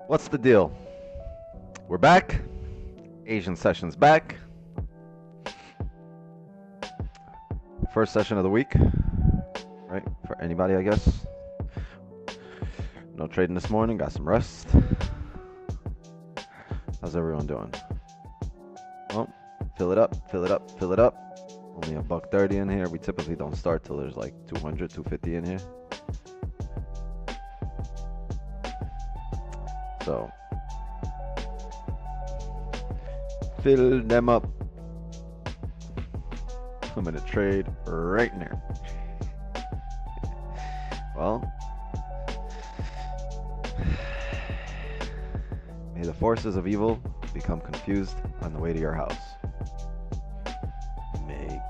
What's the deal? We're back. Asian session's back. First session of the week, right? For anybody, I guess. No trading this morning. Got some rest. How's everyone doing? Well, fill it up, fill it up, fill it up. Only $1.30 in here. We typically don't start till there's like 200, 250 in here. So, fill them up. I'm gonna trade right now. Well, may the forces of evil become confused on the way to your house. May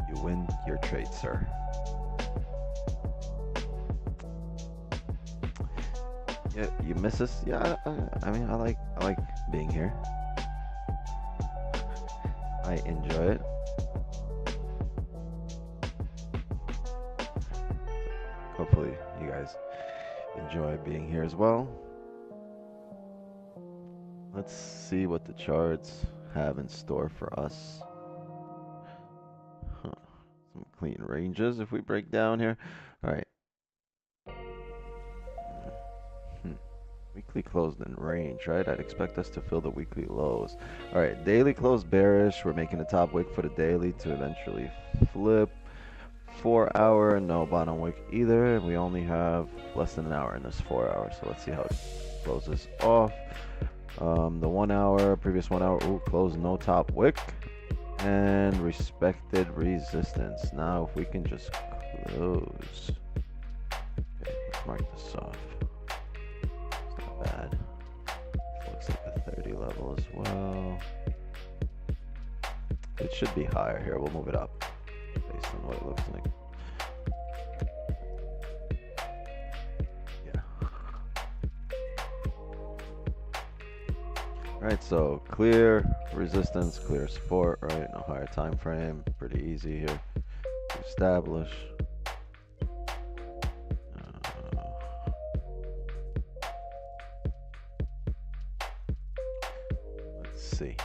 you win your trade, sir. Yeah, you miss us? Yeah, I mean, I like being here. I enjoy it. Hopefully you guys enjoy being here as well. Let's see what the charts have in store for us. Some clean ranges if we break down here. All right. Weekly closed in range, right? I'd expect us to fill the weekly lows. All right, daily close bearish. We're making a top wick for the daily to eventually flip. 4 hour, no bottom wick either. And we only have less than an hour in this 4 hours. So let's see how it closes off. The 1 hour, previous 1 hour, closed no top wick and respected resistance. Now if we can just close. Okay, let's mark this off. Bad. Looks like a 30 level as well. It should be higher here. We'll move it up based on what it looks like. Yeah. Alright, so clear resistance, clear support, right? No higher time frame. Pretty easy here to establish. See.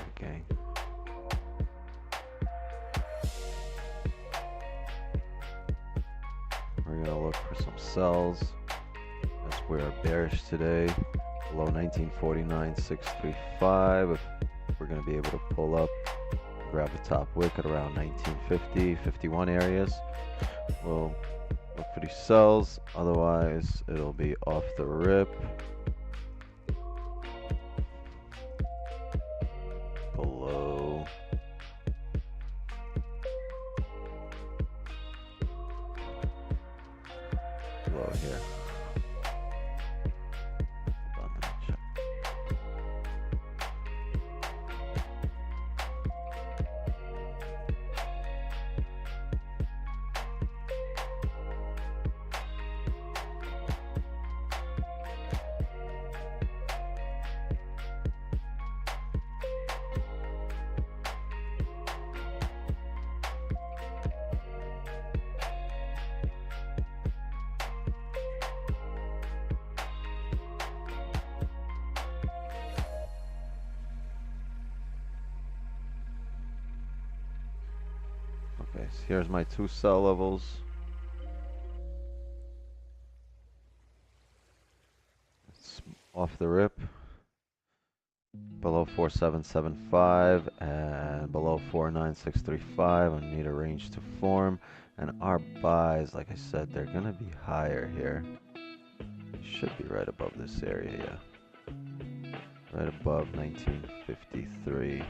Okay. We're gonna look for some sells as we're bearish today. Below 1949.635. If we're going to be able to pull up, grab the top wick at around 1950, 51 areas, we'll look for these sells. Otherwise, it'll be off the rip. Below here. Okay, so here's my two sell levels. It's off the rip. Below 4775 and below 49635. I need a range to form. And our buys, like I said, they're gonna be higher here. Should be right above this area, yeah. Right above 1953.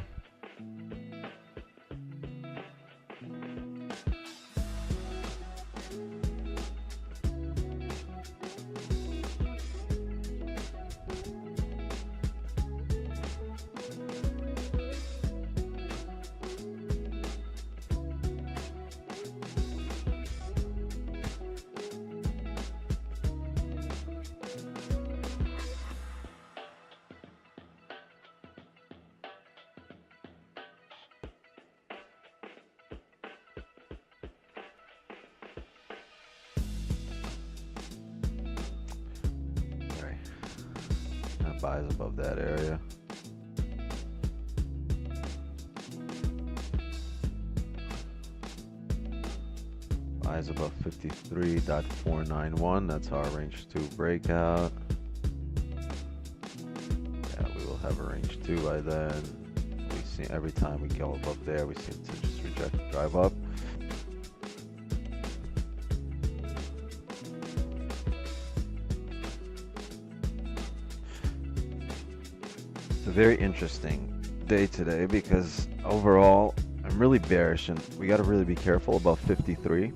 buys above that area. Buys above 53.491. That's our range 2 breakout. Yeah, we will have a range 2 by then. We see every time we go above there, we seem to just reject the drive up. It's a very interesting day today because overall I'm really bearish and we got to really be careful about 53.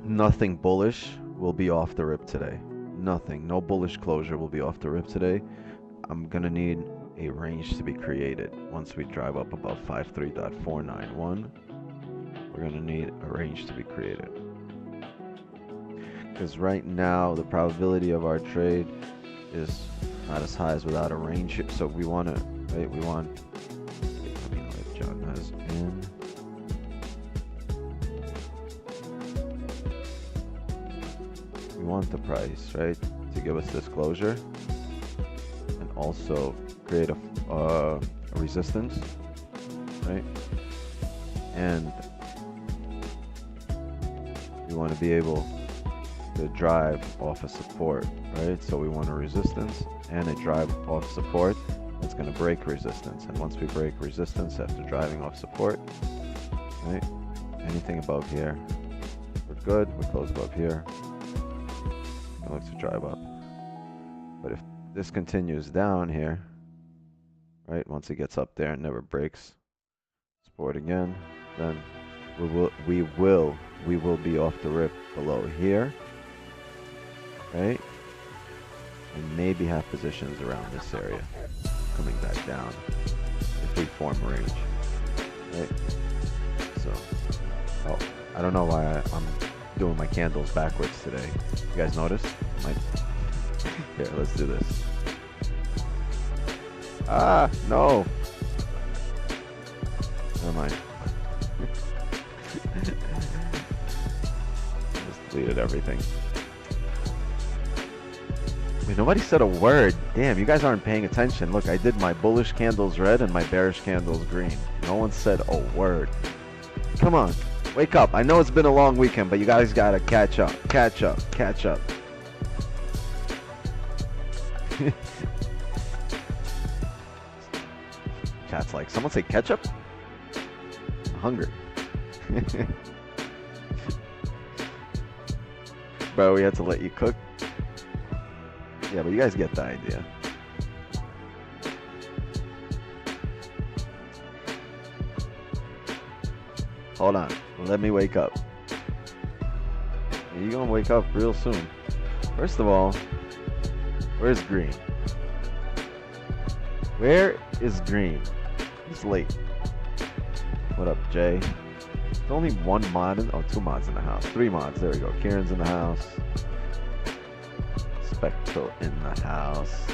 Nothing bullish will be off the rip today. Nothing. No bullish closure will be off the rip today. I'm going to need a range to be created. Once we drive up above 53.491, we're going to need a range to be created. Because right now, the probability of our trade is not as high as without a range. So we want to, right, we want, let me let John has in. We want the price, right, to give us this closure and also create a resistance, right? And we want to be able to drive off a support, right? So we want a resistance and a drive off support that's going to break resistance. And once we break resistance after driving off support, right, anything above here, we're good. We close above here. It looks to drive up. But if this continues down here, right, once it gets up there and never breaks support again, then we will be off the rip below here, right? And maybe have positions around this area coming back down if we form a range, right? So, oh, I don't know why I'm doing my candles backwards today. You guys notice? Here, let's do this. Ah, no. Never mind. Just deleted everything. I mean, nobody said a word. Damn, you guys aren't paying attention. Look, I did my bullish candles red and my bearish candles green. No one said a word. Come on, wake up. I know it's been a long weekend, but you guys gotta catch up. Catch up. Catch up. Chat's like, someone say ketchup? I'm hungry. Bro, we had to let you cook. Yeah, but you guys get the idea. Hold on. Let me wake up. You're gonna wake up real soon. First of all, where's green? Where is green? It's late. What up, Jay? There's only one mod in, oh, 2 mods in the house. 3 mods, there we go. Kieran's in the house. Spectral in the house.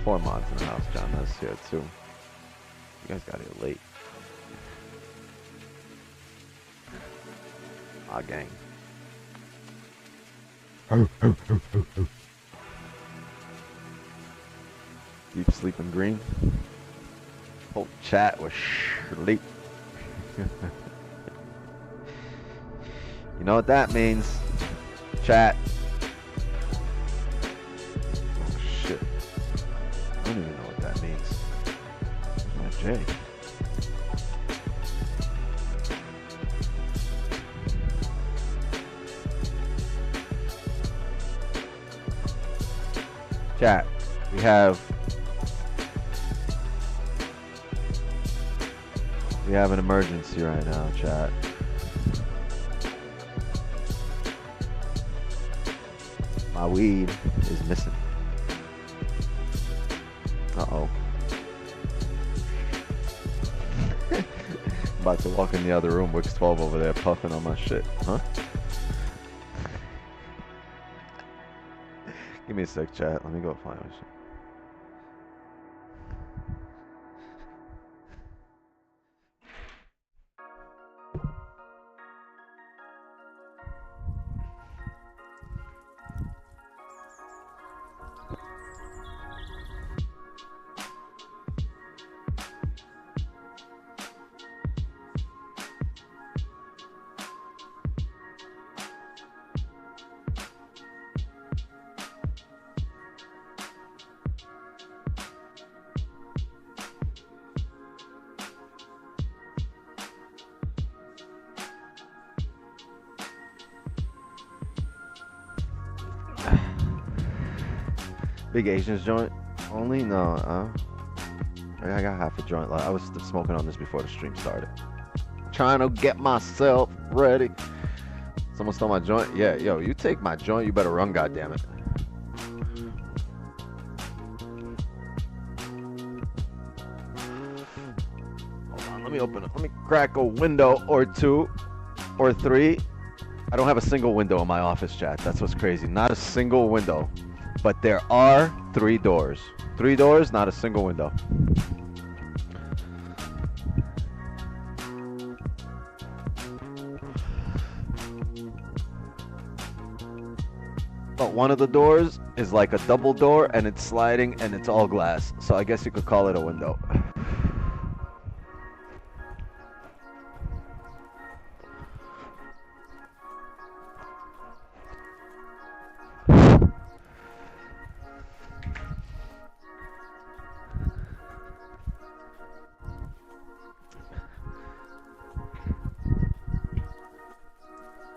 4 mods in the house. John is here too. You guys got here late. Ah, gang. Deep sleeping green. Whole chat was sleep. You know what that means? Chat. Oh shit. I don't even know what that means. Where's my J? Chat. We have an emergency right now, chat. My weed is missing. Uh-oh. About to walk in the other room, Wix 12 over there puffing on my shit. Huh? Give me a sec, chat. Let me go find my shit. Big Asians joint only? No, I got half a joint. I was smoking on this before the stream started. Trying to get myself ready. Someone stole my joint? Yeah, yo, you take my joint, you better run, goddammit. Hold on, let me open it. Let me crack a window or two or three. I don't have a single window in my office, chat. That's what's crazy. Not a single window. But there are 3 doors. 3 doors, not a single window. But one of the doors is like a double door and it's sliding and it's all glass. So I guess you could call it a window.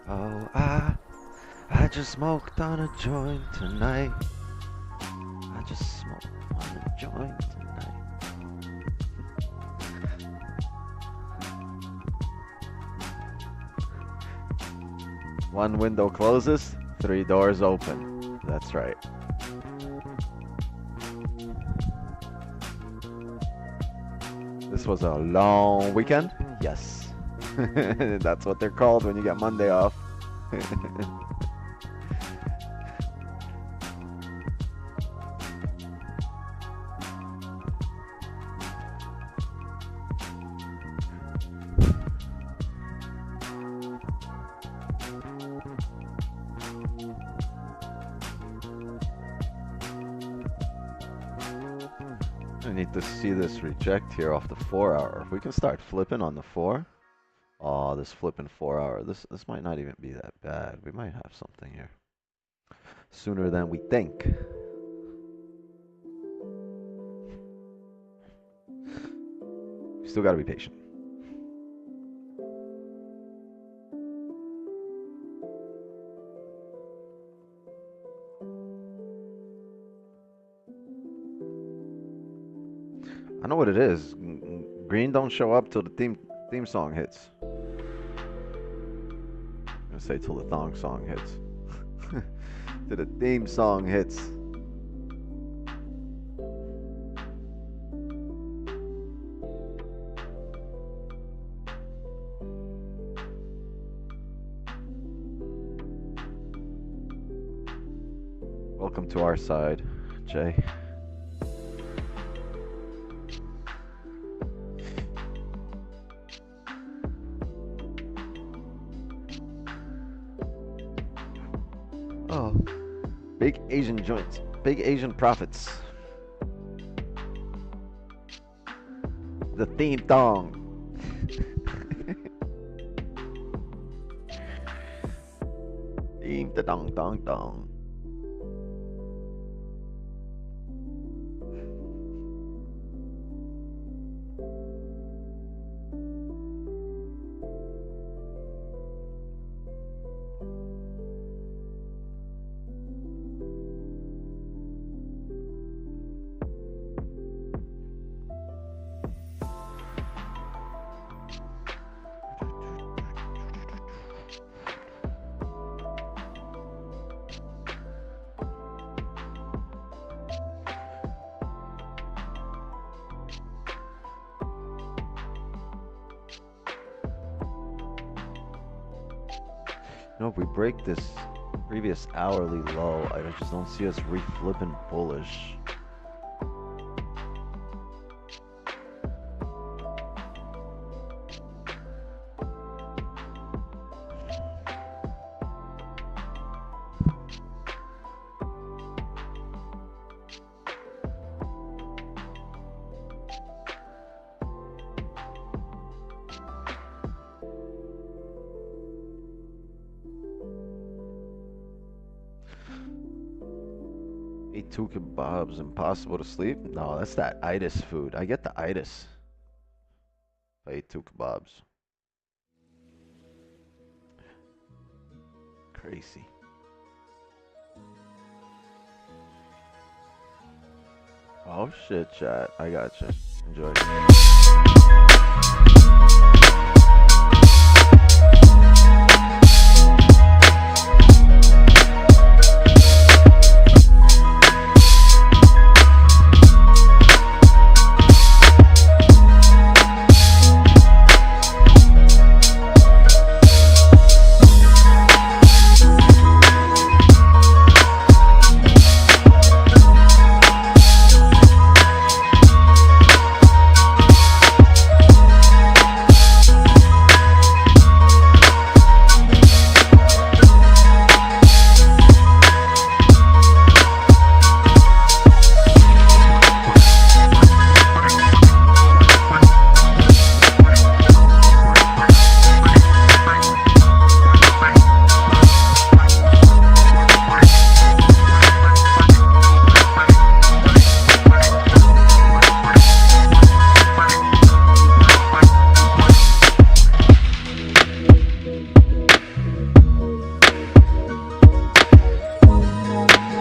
Oh, I just smoked on a joint tonight. I just smoked on a joint tonight. One window closes, 3 doors open. That's right. This was a long weekend? Yes. That's what they're called when you get Monday off. I need to see this reject here off the 4 hour. If we can start flipping on the 4. Oh, this flipping 4 hour. This might not even be that bad. We might have something here. Sooner than we think. We still gotta be patient. I know what it is. Green don't show up till the theme song hits. I'm gonna say till the thong song hits. Till the theme song hits. Welcome to our side, Jay. Oh, big Asian joints, big Asian profits. The theme thong. Theme the dong dong dong. You know, if we break this previous hourly low, I just don't see us reflipping bullish. Ate 2 kebabs, impossible to sleep? No, that's that itis food. I get the itis. I ate 2 kebabs. Crazy. Oh shit, chat. I got you. Enjoy.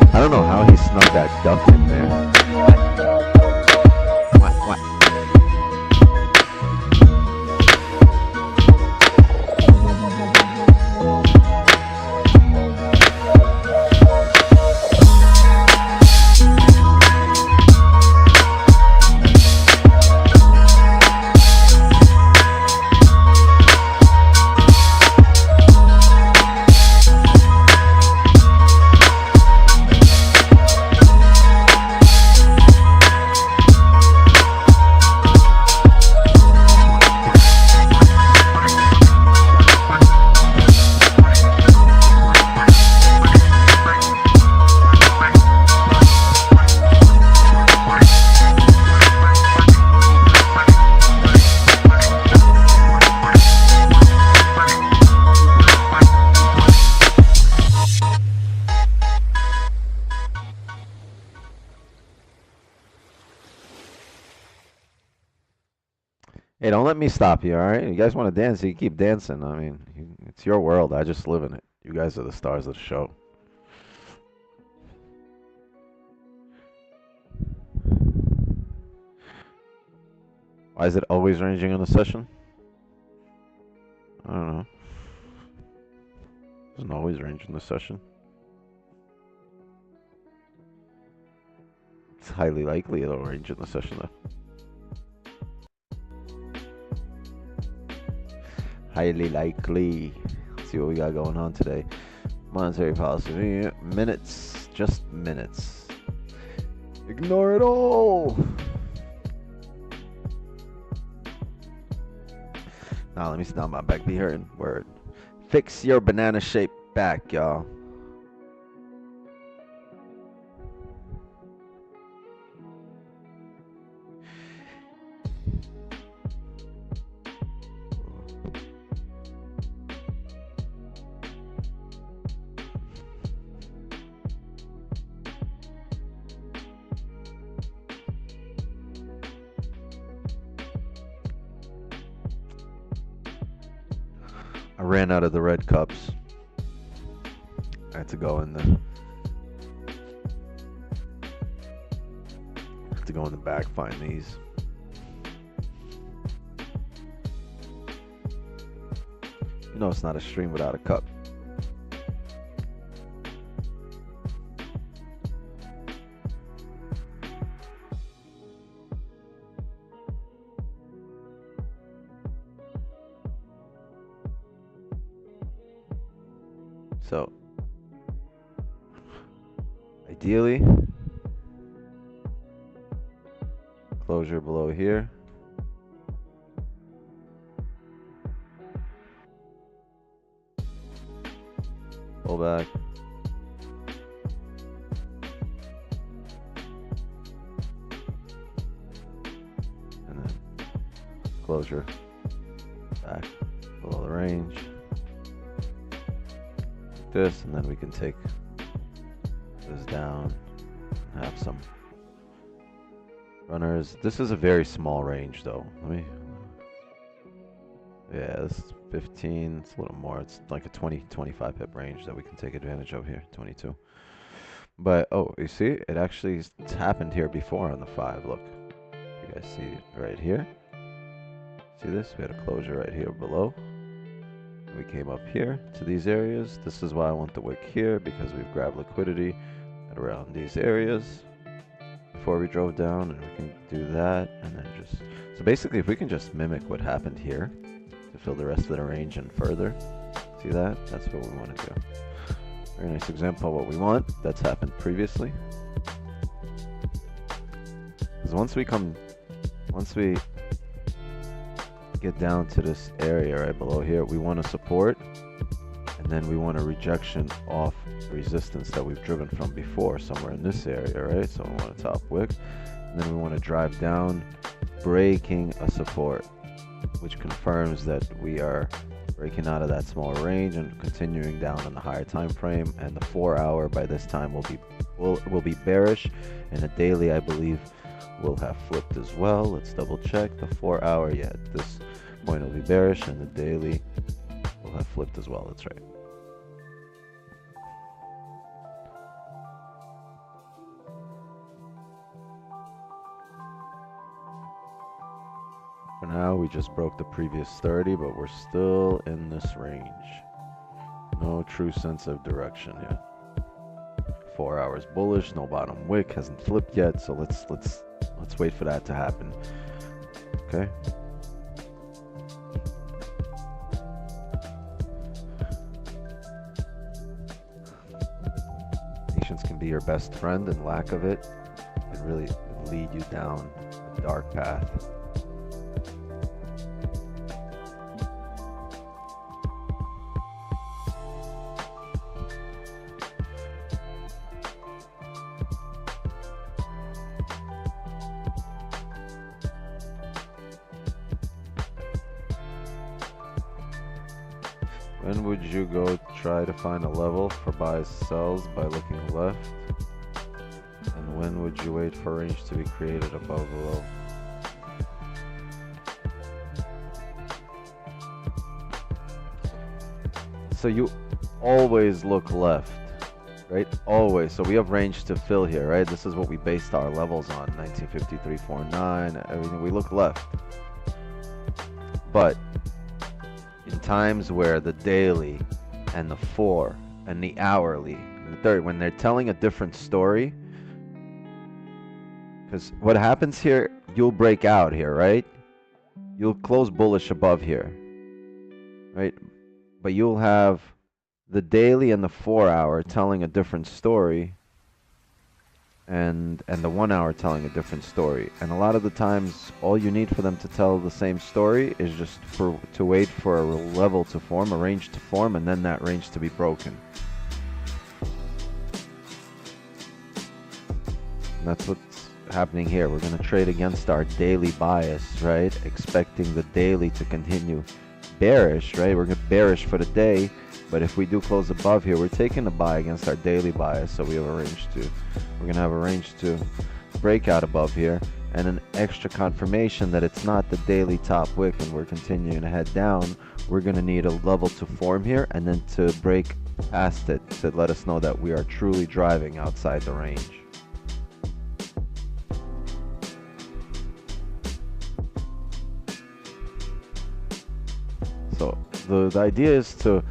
I don't know how he snuck that duck in there. What? Hey, don't let me stop you, all right? You guys want to dance, you keep dancing. I mean, it's your world. I just live in it. You guys are the stars of the show. Why is it always ranging in a session? I don't know. It doesn't always range in the session. It's highly likely it'll range in the session, though. Highly likely. Let's see what we got going on today. Monetary policy. Minutes. Just minutes. Ignore it all. Now let me stop. My back be hurting. Word. Fix your banana shaped back, y'all. I ran out of the red cups. I had to go in the back, find these. You know it's not a stream without a cup. So, ideally, closure below here. Pull back. And then closure back below the range. This, and then we can take this down, have some runners. This is a very small range though. Yeah, this is 15, it's a little more. It's like a 20, 25 pip range that we can take advantage of here, 22. But oh, you see, it actually happened here before on the 5. Look, you guys see right here. See this? We had a closure right here below. We came up here to these areas. This is why I want the wick here, because we've grabbed liquidity at around these areas before we drove down, and we can do that, and then just, so basically if we can just mimic what happened here to fill the rest of the range and further, see that? That's what we want to do. Very nice example of what we want. That's happened previously. Because once we get down to this area right below here, we want to support, and then we want a rejection off resistance that we've driven from before, somewhere in this area, right? So we want a top wick, and then we want to drive down, breaking a support, which confirms that we are breaking out of that smaller range and continuing down in the higher time frame. And the 4 hour by this time will be bearish, and the daily I believe will have flipped as well. Let's double check. The 4 hour, yeah, at this point will be bearish, and the daily will have flipped as well. That's right. For now, we just broke the previous 30, but we're still in this range. No true sense of direction yet. 4 hours bullish, no bottom wick, hasn't flipped yet, so let's wait for that to happen. Okay. Patience can be your best friend, and lack of it can really lead you down a dark path. When would you go try to find a level for buys sells by looking left? And when would you wait for range to be created above the low? So you always look left, right? Always. So we have range to fill here, right? This is what we based our levels on, 1953.49, everything. We look left. But in times where the daily and the 4 and the hourly and the 30, when they're telling a different story, because what happens here, you'll break out here, right? You'll close bullish above here, right? But you'll have the daily and the 4 hour telling a different story, and the 1 hour telling a different story. And a lot of the times, all you need for them to tell the same story is just to wait for a level to form, a range to form, and then that range to be broken. And that's what's happening here. We're going to trade against our daily bias, right? Expecting the daily to continue bearish, right? We're bearish for the day, but if we do close above here, we're taking a buy against our daily bias, so we have a range to, we're gonna have a range to break out above here, and an extra confirmation that it's not the daily top wick and we're continuing to head down. We're gonna need a level to form here, and then to break past it to let us know that we are truly driving outside the range. So the idea is to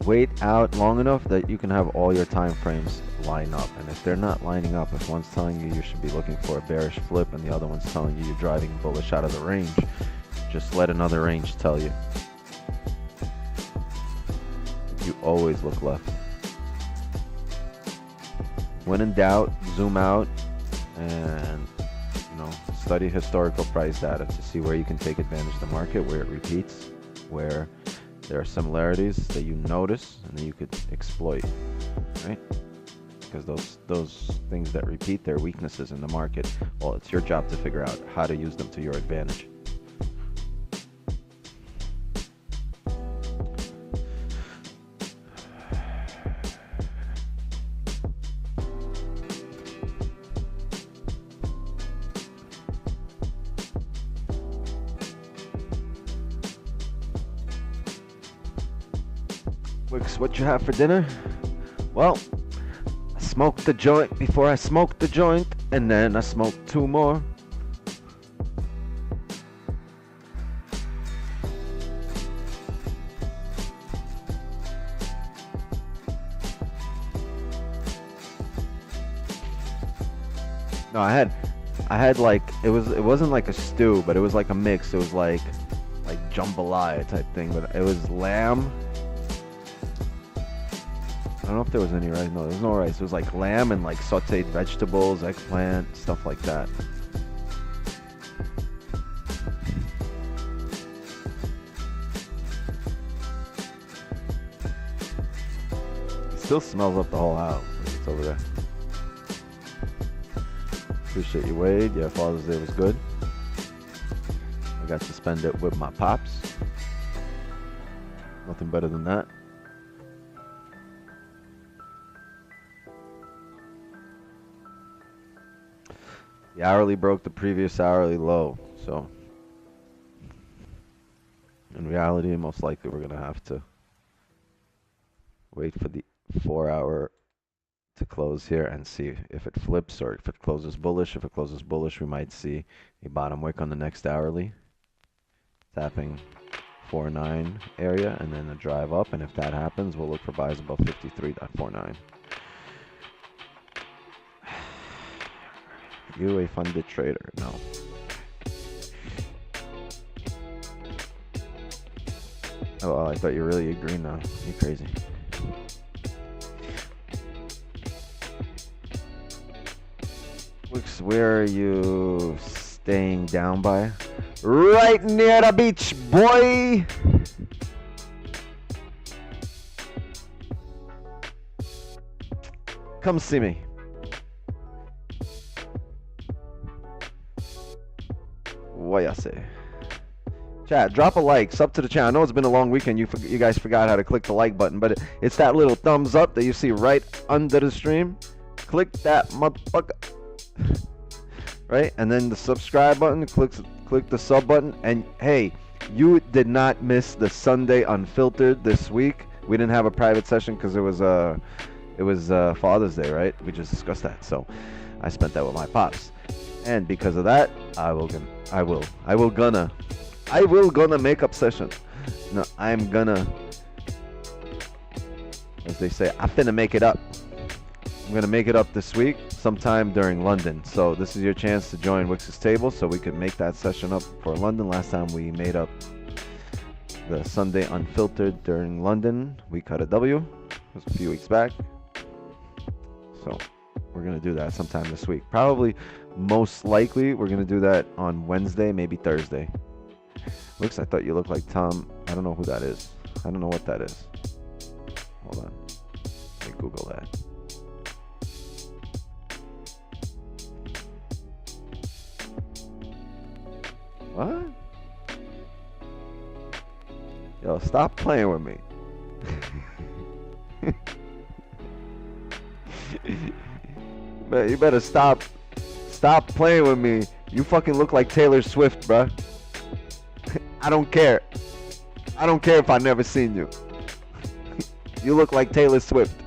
wait out long enough that you can have all your time frames line up. And if they're not lining up, if one's telling you you should be looking for a bearish flip and the other one's telling you you're driving bullish out of the range, just let another range tell you. You always look left. When in doubt, zoom out and study historical price data to see where you can take advantage of the market, where it repeats, where there are similarities that you notice and that you could exploit, right? Because those things that repeat, they're weaknesses in the market. Well, it's your job to figure out how to use them to your advantage. Wicks, what you have for dinner? Well, smoked the joint before I smoked the joint, and then I smoked 2 more. No, I had like it wasn't like a stew, but it was like a mix. It was like jambalaya type thing, but it was lamb. I don't know if there was any rice. No, there was no rice. It was like lamb and like sauteed vegetables, eggplant, stuff like that. It still smells up the whole house. It's over there. Appreciate you, Wade. Yeah, Father's Day was good. I got to spend it with my pops. Nothing better than that. The hourly broke the previous hourly low, so in reality, most likely we're gonna have to wait for the 4-hour to close here and see if it flips or if it closes bullish. If it closes bullish, we might see a bottom wick on the next hourly, tapping 49 area and then a drive up, and if that happens, we'll look for buys above 53.49. You a funded trader? No. Oh, I thought you were really agreeing now. You crazy. Where are you staying down by? Right near the beach, boy! Come see me. What y'all say? Chat, drop a like, sub to the channel. I know it's been a long weekend. You guys forgot how to click the like button, but it's that little thumbs up that you see right under the stream. Click that motherfucker. Right? And then the subscribe button, click the sub button, and hey, you did not miss the Sunday Unfiltered this week. We didn't have a private session because it was Father's Day, right? We just discussed that. So I spent that with my pops. And because of that, I will gonna make up session. No, I'm gonna, as they say, I finna make it up. I'm gonna make it up this week, sometime during London. So this is your chance to join Wix's table, so we could make that session up for London. Last time we made up the Sunday Unfiltered during London, we cut a W. It was a few weeks back. So we're gonna do that sometime this week. Probably, most likely, we're gonna do that on Wednesday, maybe Thursday. Wix, I thought you looked like Tom. I don't know who that is. I don't know what that is. Hold on. Let me Google that. What? Yo, stop playing with me. You better stop playing with me. You fucking look like Taylor Swift, bruh. I don't care. I don't care if I never seen you. You look like Taylor Swift.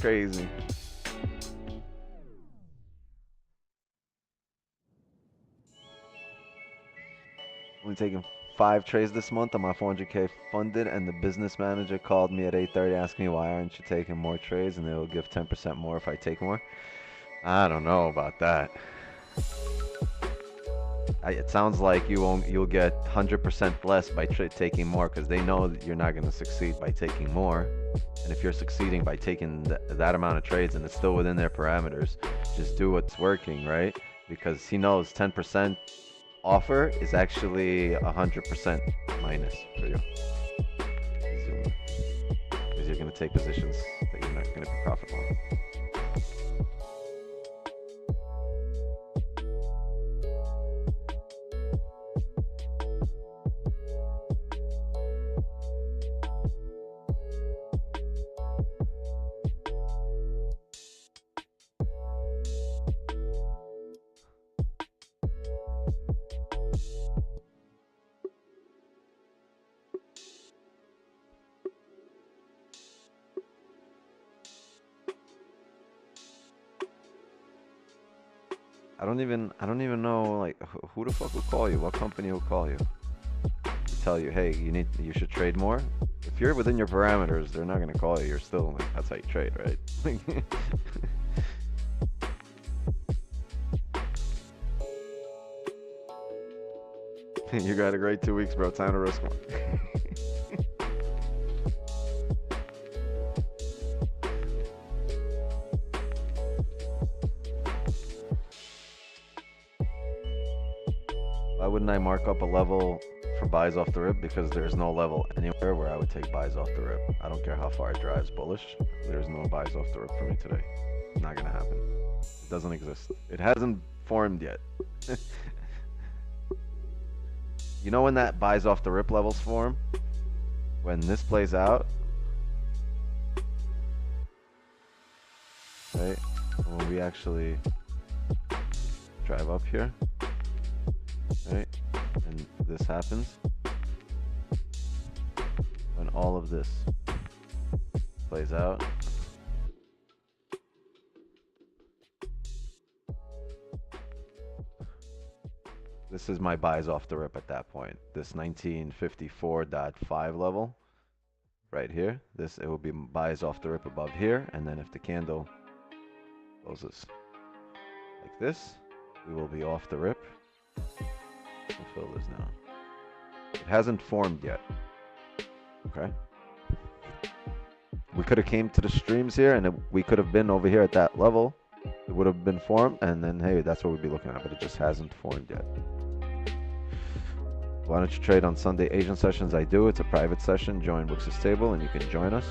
Crazy. Only taking 5 trades this month on my 400K funded, and the business manager called me at 8:30 asking me why aren't you taking more trades, and they will give 10% more if I take more. I don't know about that. It sounds like you'll get 100% less by taking more, because they know that you're not going to succeed by taking more. And if you're succeeding by taking that amount of trades and it's still within their parameters, just do what's working, right? Because he knows 10% offer is actually 100% minus for you. Because you're going to take positions that you're not going to be profitable on. I don't even know like who the fuck will call you? What company will call you? To tell you, hey, you should trade more. If you're within your parameters, they're not gonna call you. You're still like, that's how you trade, right? You got a great 2 weeks, bro. Time to risk one. Why wouldn't I mark up a level for buys off the rip? Because there's no level anywhere where I would take buys off the rip. I don't care how far it drives bullish. There's no buys off the rip for me today. Not gonna happen. It doesn't exist. It hasn't formed yet. You know when that buys off the rip levels form? When this plays out, right? When we actually drive up here, right? And this happens. When all of this plays out. This is my buys off the rip at that point. This 1954.5 level right here. It will be buys off the rip above here. And then if the candle closes like this, we will be off the rip. I'll fill this now. It hasn't formed yet. Okay. We could have came to the streams here and we could have been over here at that level. It would have been formed, and then hey, that's what we'd be looking at, but it just hasn't formed yet. Why don't you trade on Sunday Asian sessions? I do. It's a private session. Join Wix's table and you can join us.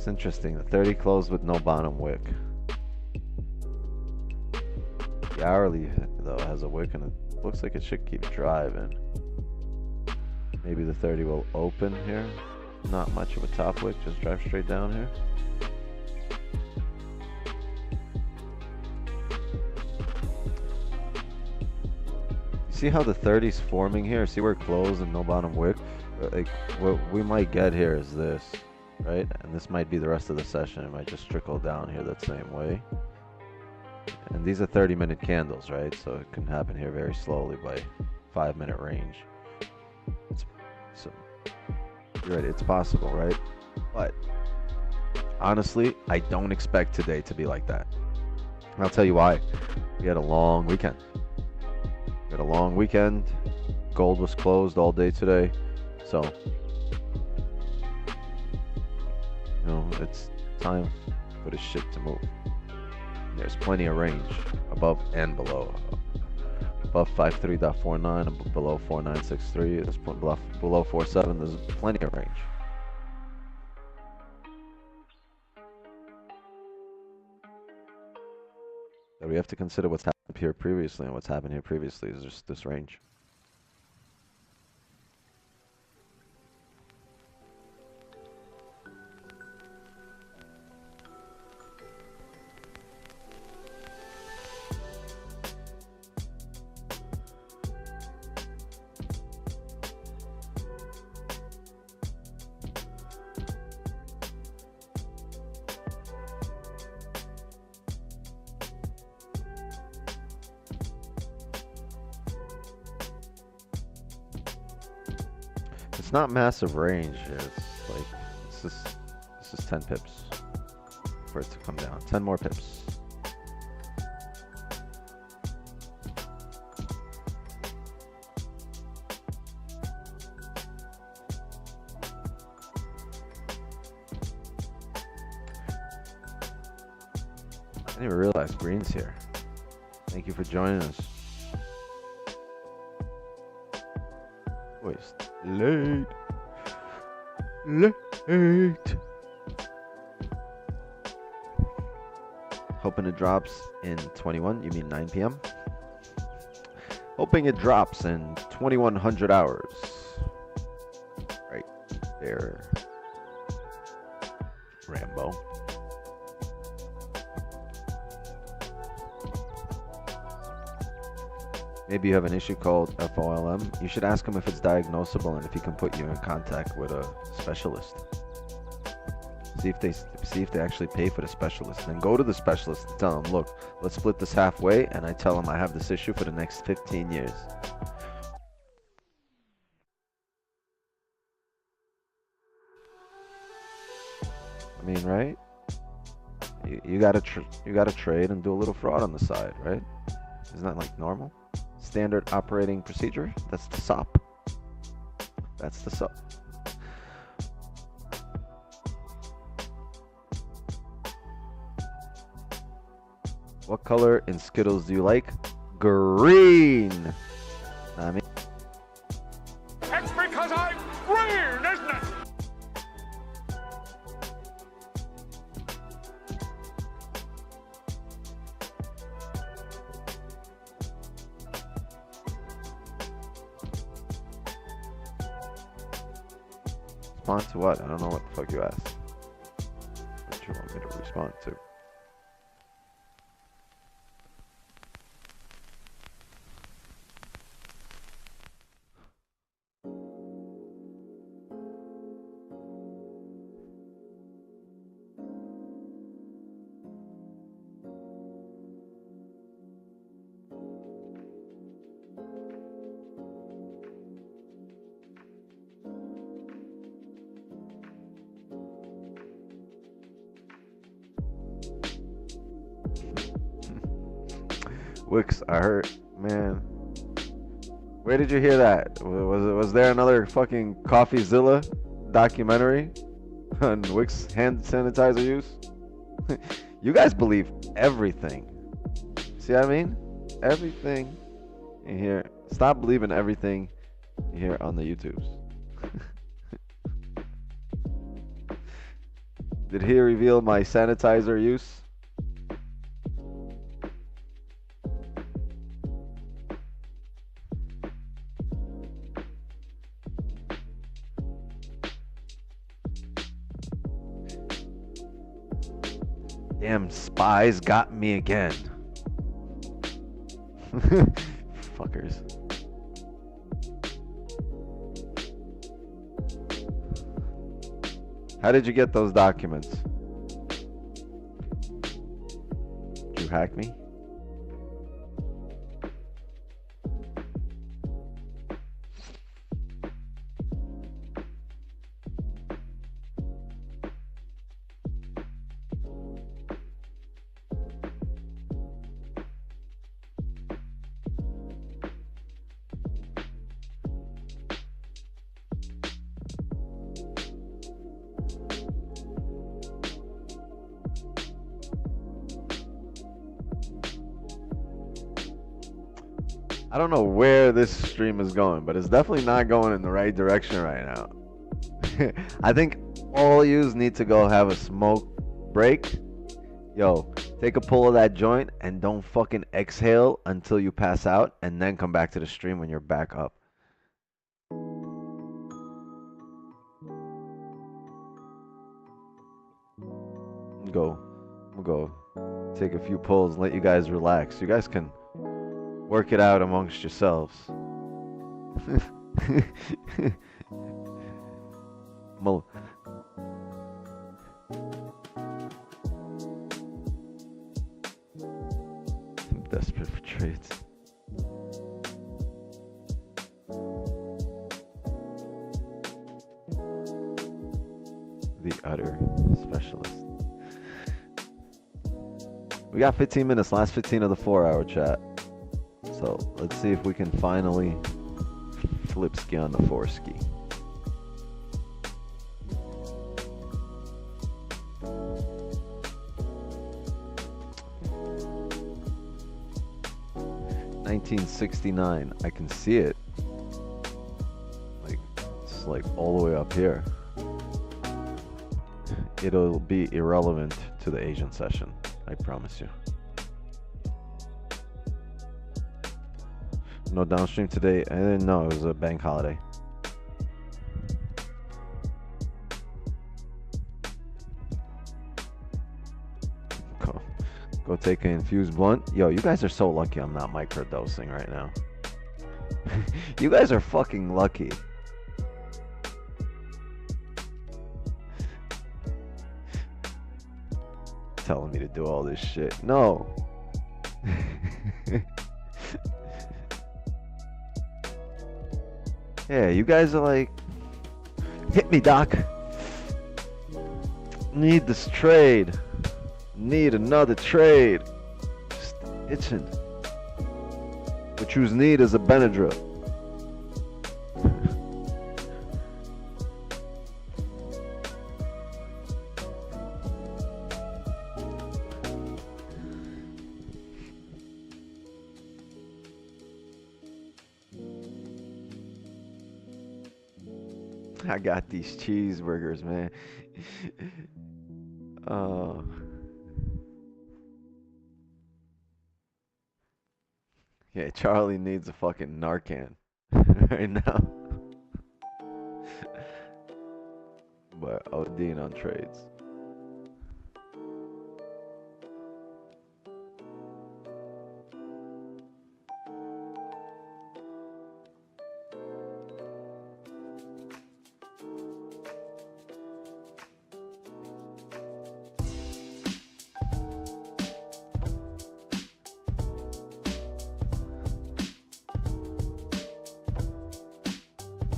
Interesting. The 30 closed with no bottom wick. The hourly though has a wick and it looks like it should keep driving. Maybe the 30 will open here. Not much of a top wick, just drive straight down here. You see how the 30's forming here? See where it closed and no bottom wick? Like what we might get here is this. Right? And this might be the rest of the session. It might just trickle down here that same way. And these are 30-minute candles, right? So it can happen here very slowly by 5-minute range. So you're right, it's possible, right? But honestly, I don't expect today to be like that. And I'll tell you why. We had a long weekend. Gold was closed all day today. So it's time for the shit to move. There's plenty of range above and below. Above 53.49 and below 4963. There's below 47. There's plenty of range. But we have to consider what's happened here previously, and what's happened here previously is just this range. It's not massive range. It's like this is 10 pips for it to come down. 10 more pips. I didn't even realize green's here. Thank you for joining us. Wait, late. Hoping it drops in 21. You mean 9 p.m.? Hoping it drops in 2100 hours. Right there. Rambo. Maybe you have an issue called FOLM. You should ask him if it's diagnosable and if he can put you in contact with a specialist. See if they actually pay for the specialist. Then go to the specialist and tell them, look, let's split this halfway, and I tell them I have this issue for the next 15 years. I mean, right? You gotta trade and do a little fraud on the side, right? Isn't that like normal? Standard operating procedure? That's the SOP. That's the SOP. What color in Skittles do you like? Green! I mean, it's because I'm green, isn't it? Respond to what? I don't know what the fuck you asked. What you want me to respond to? Wix, I heard, man. Where did you hear that? Was there another fucking CoffeeZilla documentary on Wix hand sanitizer use? You guys believe everything. See what I mean? Everything you hear. Stop believing everything you hear on the YouTubes. Did he reveal my sanitizer use? Damn spies got me again. Fuckers. How did you get those documents? Did you hack me? I don't know where this stream is going, but it's definitely not going in the right direction right now. I think all yous need to go have a smoke break. Yo, take a pull of that joint and don't fucking exhale until you pass out, and then come back to the stream when you're back up. We'll go take a few pulls and let you guys relax. You guys can work it out amongst yourselves. I'm desperate for trades. The utter specialist. We got 15 minutes, last 15 of the 4-hour chat. So let's see if we can finally flip ski on the 4 ski. 1969. I can see it. Like, it's like all the way up here. It'll be irrelevant to the Asian session. I promise you. No downstream today. I didn't know it was a bank holiday. Go take an infused blunt. Yo, you guys are so lucky I'm not microdosing right now. You guys are fucking lucky. Telling me to do all this shit. No. Yeah, you guys are like, hit me, doc. Need this trade. Need another trade. Just itching. What you need is a Benadryl. I got these cheeseburgers, man. Yeah, Charlie needs a fucking Narcan right now. But ODing on trades.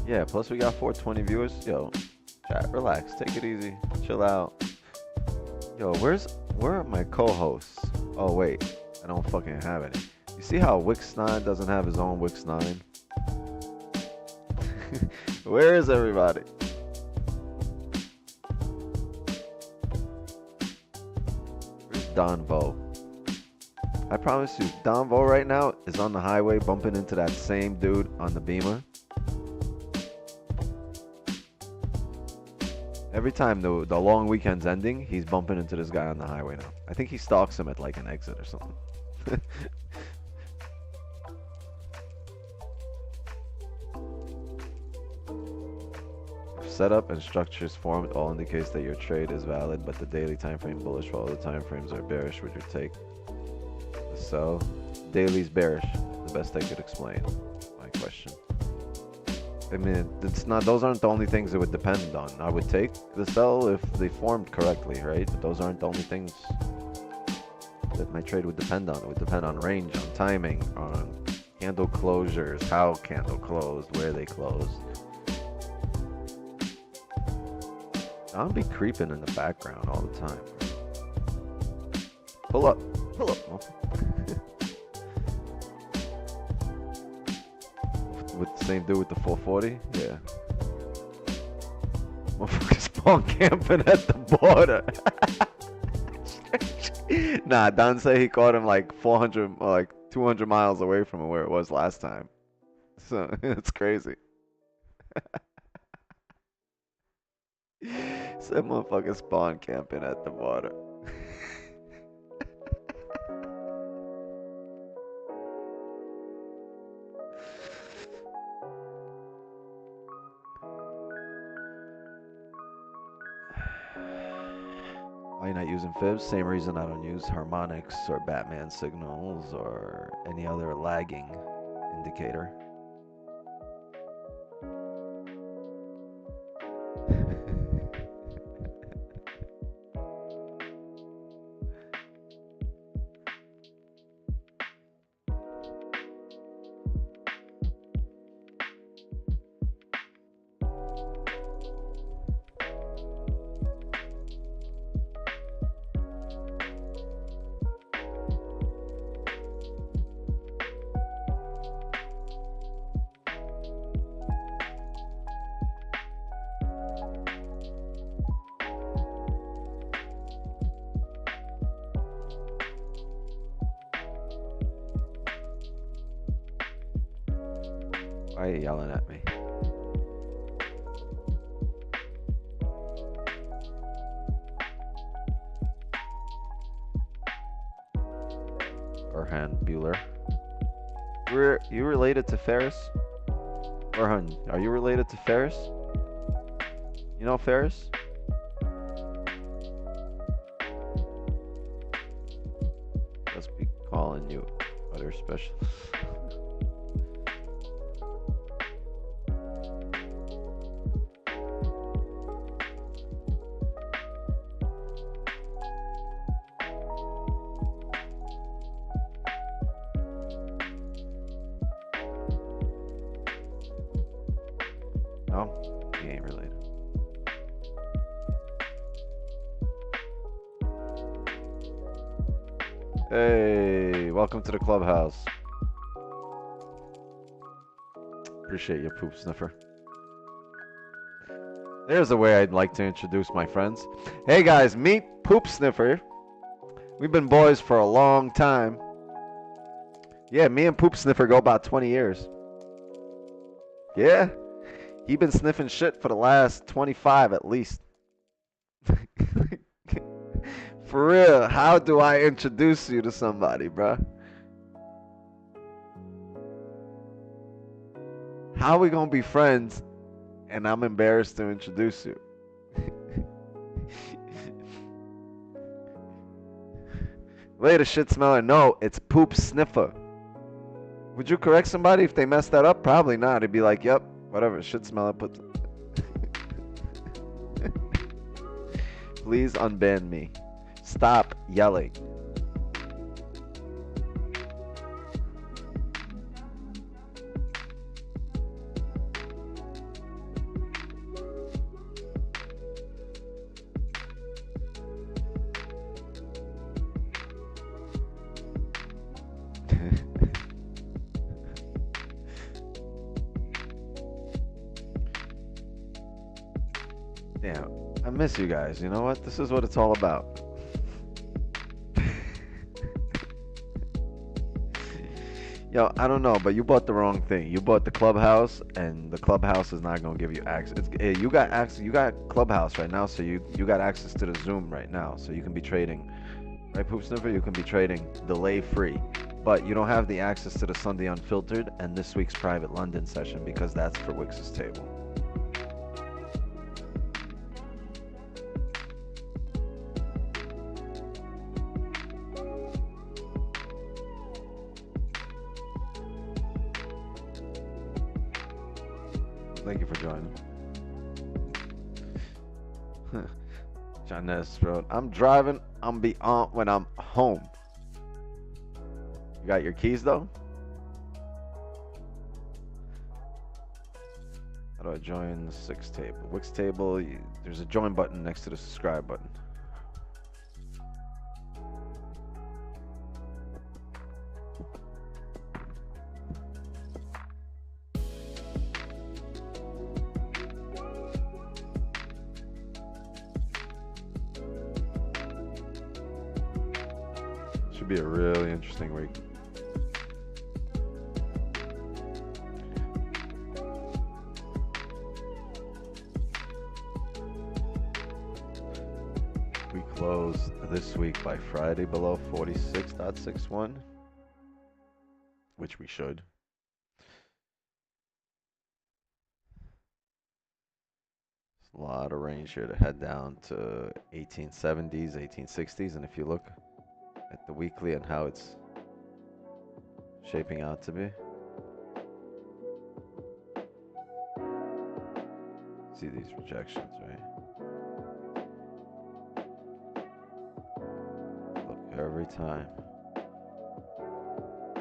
Yeah, plus we got 420 viewers. Yo, chat, relax, take it easy, chill out. Yo, where are my co-hosts? Oh wait, I don't fucking have any. You see how Wix9 doesn't have his own Wix9? Where is everybody? Where's Don Vo? I promise you, Don Vo right now is on the highway bumping into that same dude on the Beamer. Every time the long weekend's ending, he's bumping into this guy on the highway now. I think he stalks him at like an exit or something. If setup and structures formed all indicates that your trade is valid, but the daily time frame bullish while the time frames are bearish. Would you take the sell? Daily's bearish. The best I could explain my question. I mean, it's not. Those aren't the only things it would depend on. I would take the sell if they formed correctly, right? But those aren't the only things that my trade would depend on. It would depend on range, on timing, on candle closures, how candle closed, where they closed. I'll be creeping in the background all the time. Pull up, pull up. Oh. With the same dude with the 440? Yeah. Motherfucker spawn camping at the border. Nah, Don say he caught him like 400 or like 200 miles away from where it was last time. So it's crazy. Said motherfucker spawn camping at the border. Why are you not using fibs? Same reason I don't use harmonics or Batman signals or any other lagging indicator. Why are you yelling at me? Orhan Bueller. You related to Ferris? Orhan, are you related to Ferris? You know Ferris? Must be calling you other special. No, he ain't related. Hey, welcome to the clubhouse. Appreciate you, poop sniffer. There's a way I'd like to introduce my friends. Hey guys, meet Poop Sniffer. We've been boys for a long time. Yeah, me and Poop Sniffer go about 20 years. Yeah, he been sniffing shit for the last 25 at least. For real, how do I introduce you to somebody, bruh? How are we gonna be friends and I'm embarrassed to introduce you? Later, shit smeller. No, it's Poop Sniffer. Would you correct somebody if they messed that up? Probably not. It'd be like, yep, whatever, shit smeller. Please unban me. Stop yelling. Damn, I miss you guys. You know what? This is what it's all about. Yo, I don't know, but you bought the wrong thing. You bought the clubhouse, and the clubhouse is not gonna give you access. You got access. You got clubhouse right now, so you got access to the Zoom right now, so you can be trading. Right, Poop Sniffer? You can be trading delay free, but you don't have the access to the Sunday Unfiltered and this week's private London session because that's for Wix's table. Thank you for joining. Johness Road. I'm driving. I'm be on when I'm home. You got your keys though? How do I join the Six table? Wix table. There's a join button next to the subscribe button. Should be a really interesting week. We close this week by Friday below 46.61, which we should. There's a lot of range here to head down to 1870s, 1860s, and if you look at the weekly and how it's shaping out to be. See these rejections, right? Look, every time.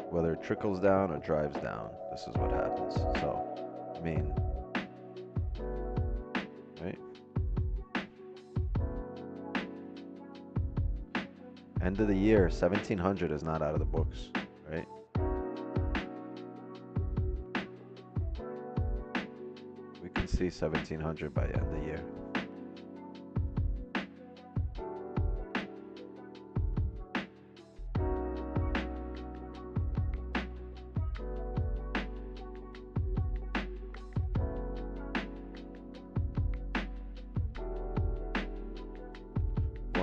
Whether it trickles down or drives down, this is what happens. So, I mean, right? End of the year, 1700 is not out of the books, right? We can see 1700 by the end of the year.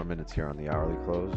minutes here on the hourly close.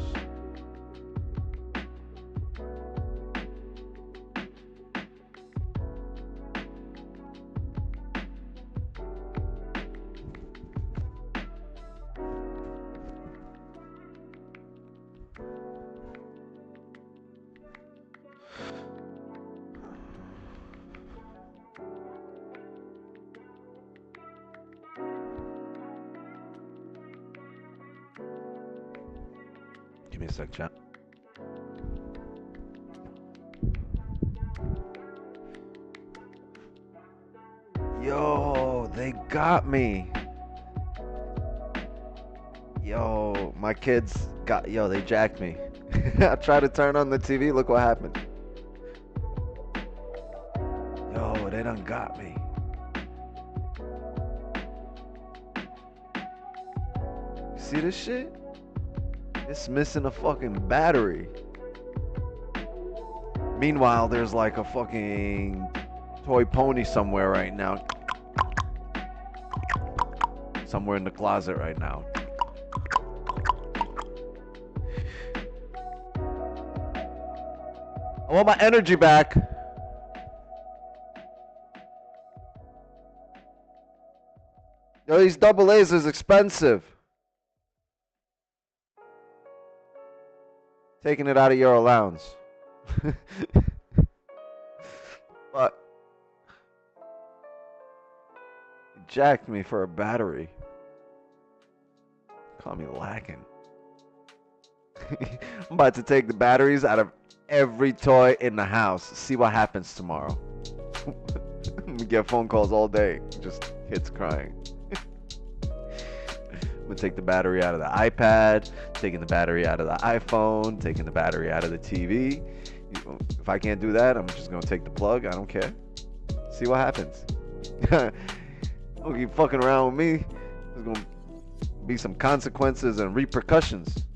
Give me a sec, chat. Yo, they got me. Yo, my kids got, yo, they jacked me. I tried to turn on the TV, look what happened. Yo, they done got me. You see this shit? It's missing a fucking battery. Meanwhile, there's like a fucking toy pony somewhere right now. Somewhere in the closet right now. I want my energy back. Yo, these double A's is expensive. Taking it out of your allowance. But it jacked me for a battery. Call me lacking. I'm about to take the batteries out of every toy in the house. See what happens tomorrow. I'm gonna get phone calls all day. Just kids crying. I'm gonna take the battery out of the iPad, taking the battery out of the iPhone, taking the battery out of the TV. If I can't do that, I'm just gonna take the plug. I don't care. See what happens. Don't keep fucking around with me. There's gonna be some consequences and repercussions.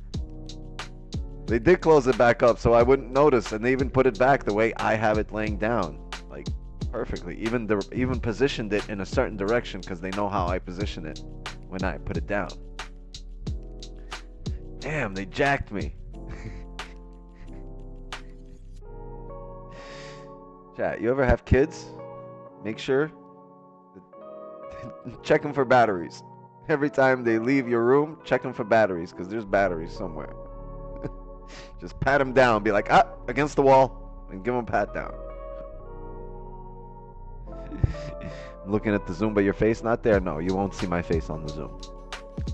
They did close it back up so I wouldn't notice, and they even put it back the way I have it laying down, like perfectly. Even positioned it in a certain direction because they know how I position it when I put it down. Damn, they jacked me. Chat, you ever have kids? Make sure check them for batteries. Every time they leave your room, check them for batteries because there's batteries somewhere. Just pat them down. Be like, ah, against the wall, and give them a pat down. I'm looking at the Zoom, but your face not there? No, you won't see my face on the Zoom.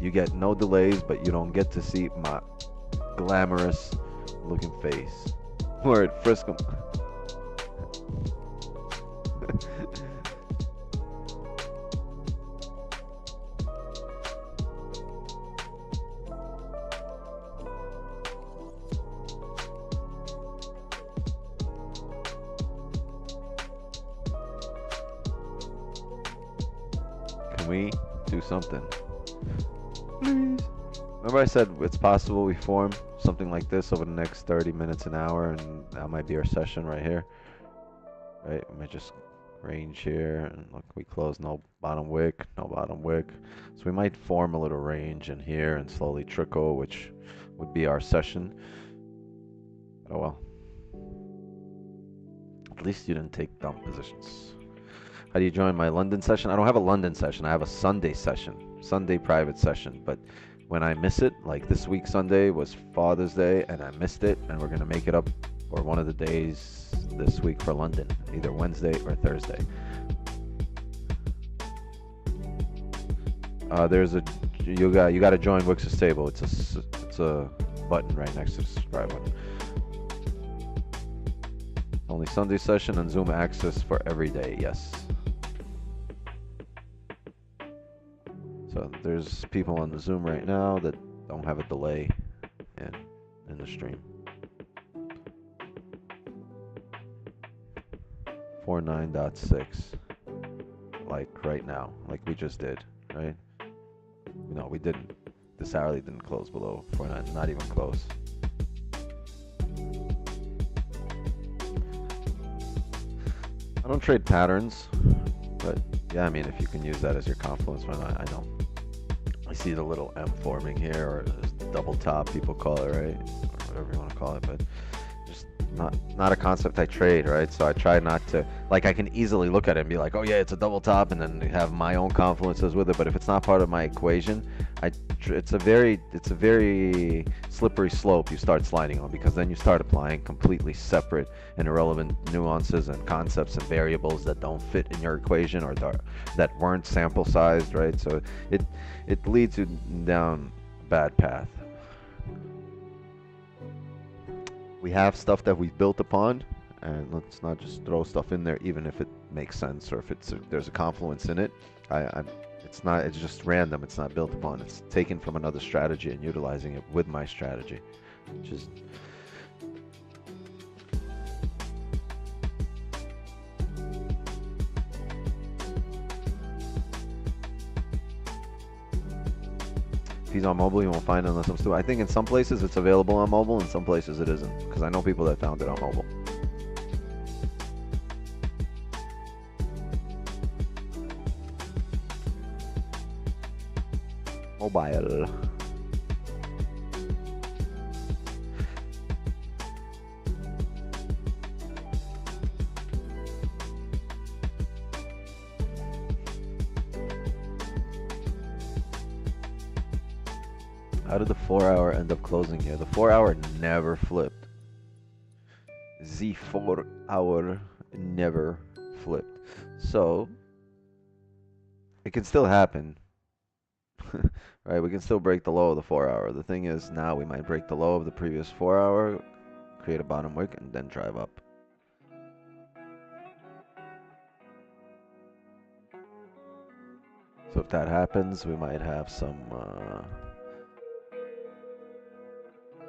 You get no delays, but you don't get to see my glamorous looking face. Word, frisk 'em. We do something, please. Remember I said it's possible we form something like this over the next 30 minutes, an hour, and that might be our session right here. Right, we might just range here, and look, we close no bottom wick, no bottom wick. So we might form a little range in here and slowly trickle, which would be our session. Oh well. At least you didn't take dumb positions. How do you join my London session? I don't have a London session. I have a Sunday session, Sunday private session. But when I miss it, like this week Sunday was Father's Day, and I missed it, and we're gonna make it up for one of the days this week for London, either Wednesday or Thursday. There's a you got to join Wix's table. It's a button right next to the subscribe button. Only Sunday session and Zoom access for every day. Yes. So there's people on the Zoom right now that don't have a delay in the stream. 49.6, like right now, like we just did, right? No, we didn't. This hourly didn't close below 49, not even close. I don't trade patterns, but yeah, I mean, if you can use that as your confluence, why not? I know. I see the little M forming here, or double top, people call it, right? Or whatever you want to call it, but just not a concept I trade, right? So I try not to, like, I can easily look at it and be like, oh yeah, it's a double top, and then have my own confluences with it. But if it's not part of my equation, it's a very slippery slope you start sliding on, because then you start applying completely separate and irrelevant nuances and concepts and variables that don't fit in your equation, or that weren't sample sized, right? So it leads you down a bad path. We have stuff that we've built upon, and let's not just throw stuff in there, even if it makes sense or if there's a confluence in it. It's just random. It's not built upon. It's taken from another strategy and utilizing it with my strategy, which is if he's on mobile, you won't find it unless I'm still. I think in some places it's available on mobile, in some places it isn't, because I know people that found it on mobile. Mobile. How did the 4-hour end up closing here? The 4-hour never flipped. The 4-hour never flipped. So it can still happen. Right, we can still break the low of the 4-hour. The thing is, now we might break the low of the previous 4-hour, create a bottom wick, and then drive up. So if that happens, we might have some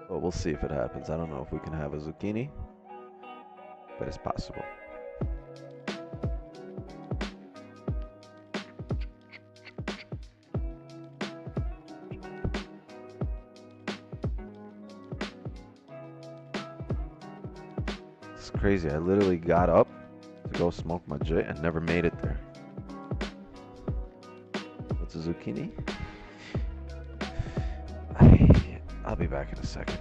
well, we'll see if it happens. I don't know if we can have a zucchini, but it's possible. It's crazy. I literally got up to go smoke my J and never made it there. What's a zucchini? I'll be back in a second.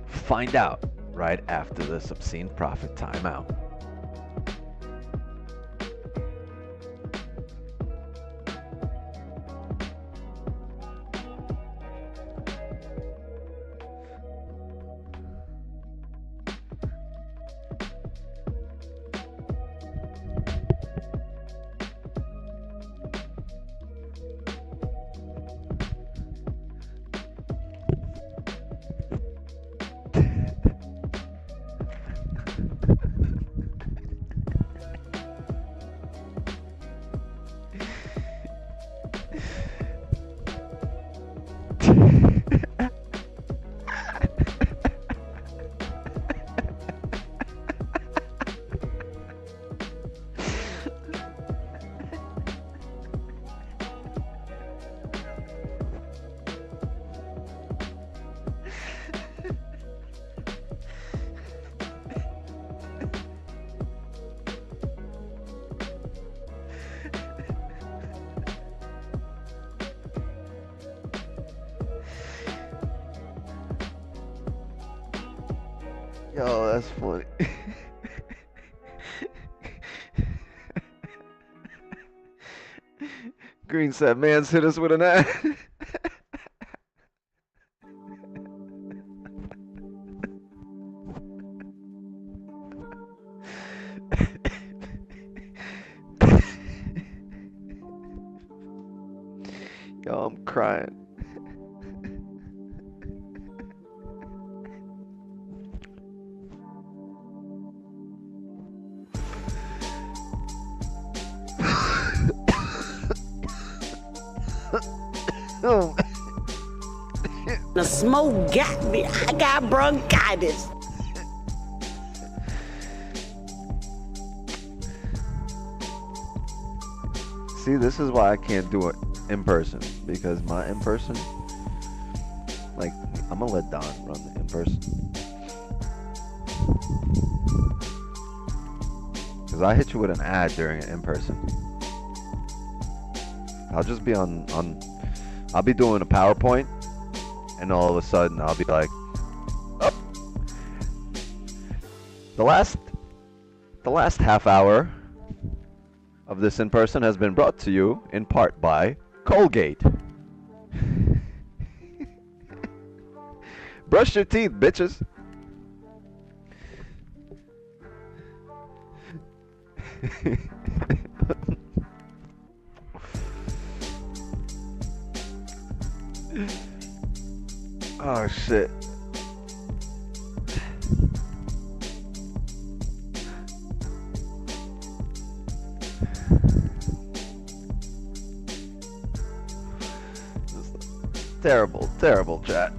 Find out right after this obscene profit timeout. Yo, that's funny. Green said, "Man's hit us with an ad." Yo, I'm crying. Oh. The smoke got me. I got bronchitis. See, this is why I can't do it in person, because my in person, like, I'm gonna let Don run the in person. Because I hit you with an ad during an in person. I'll just be I'll be doing a PowerPoint, and all of a sudden I'll be like, oh. The last half hour of this in person has been brought to you in part by Colgate. Brush your teeth, bitches. Oh shit. Terrible, terrible chat.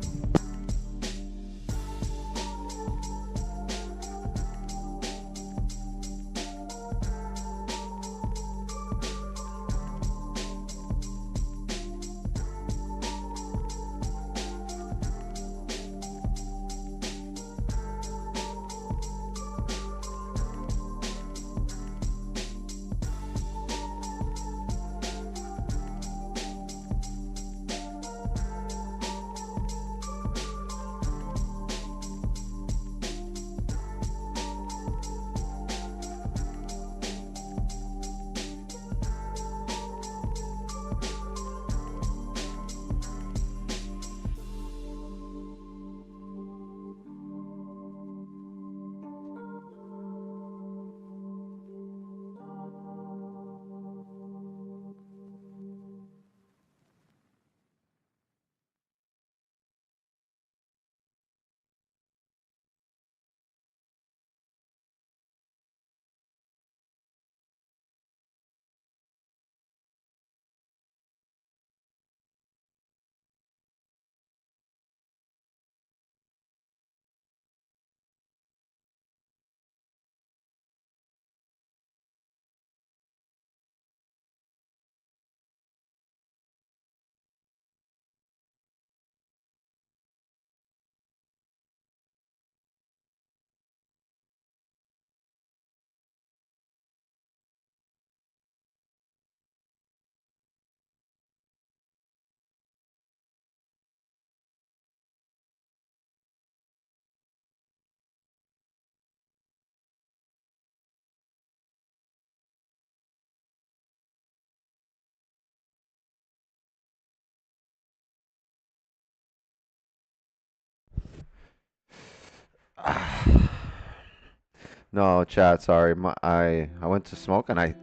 No, chat, sorry. I went to smoke and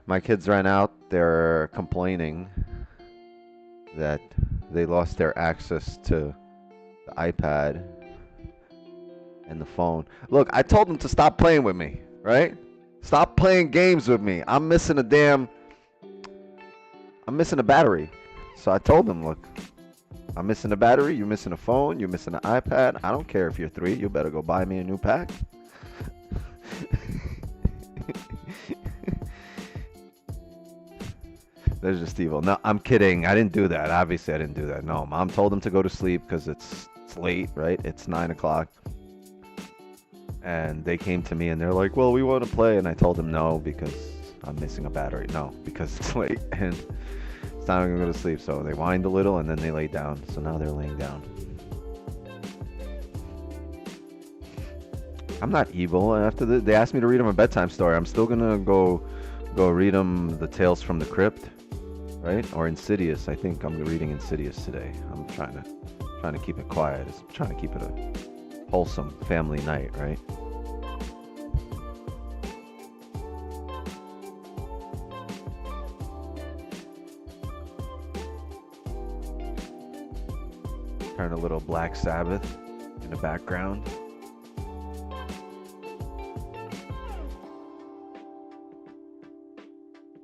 my kids ran out. They're complaining that they lost their access to the iPad and the phone. Look, I told them to stop playing with me, right? Stop playing games with me. I'm missing a battery. So I told them, look, I'm missing a battery, you're missing a phone, you're missing an iPad. I don't care if you're 3, you better go buy me a new pack. There's just evil. No, I'm kidding. I didn't do that. Obviously, I didn't do that. No, Mom told them to go to sleep because it's late, right? It's 9 o'clock. And they came to me and they're like, well, we want to play. And I told them no because I'm missing a battery. No, because it's late and it's time to go to sleep. So they whined a little and then they laid down. So now they're laying down. I'm not evil. After they asked me to read them a bedtime story, I'm still gonna go read them the Tales from the Crypt, right? Or Insidious. I think I'm reading Insidious today. I'm trying to keep it quiet. I'm trying to keep it a wholesome family night, right? Turn a little Black Sabbath in the background.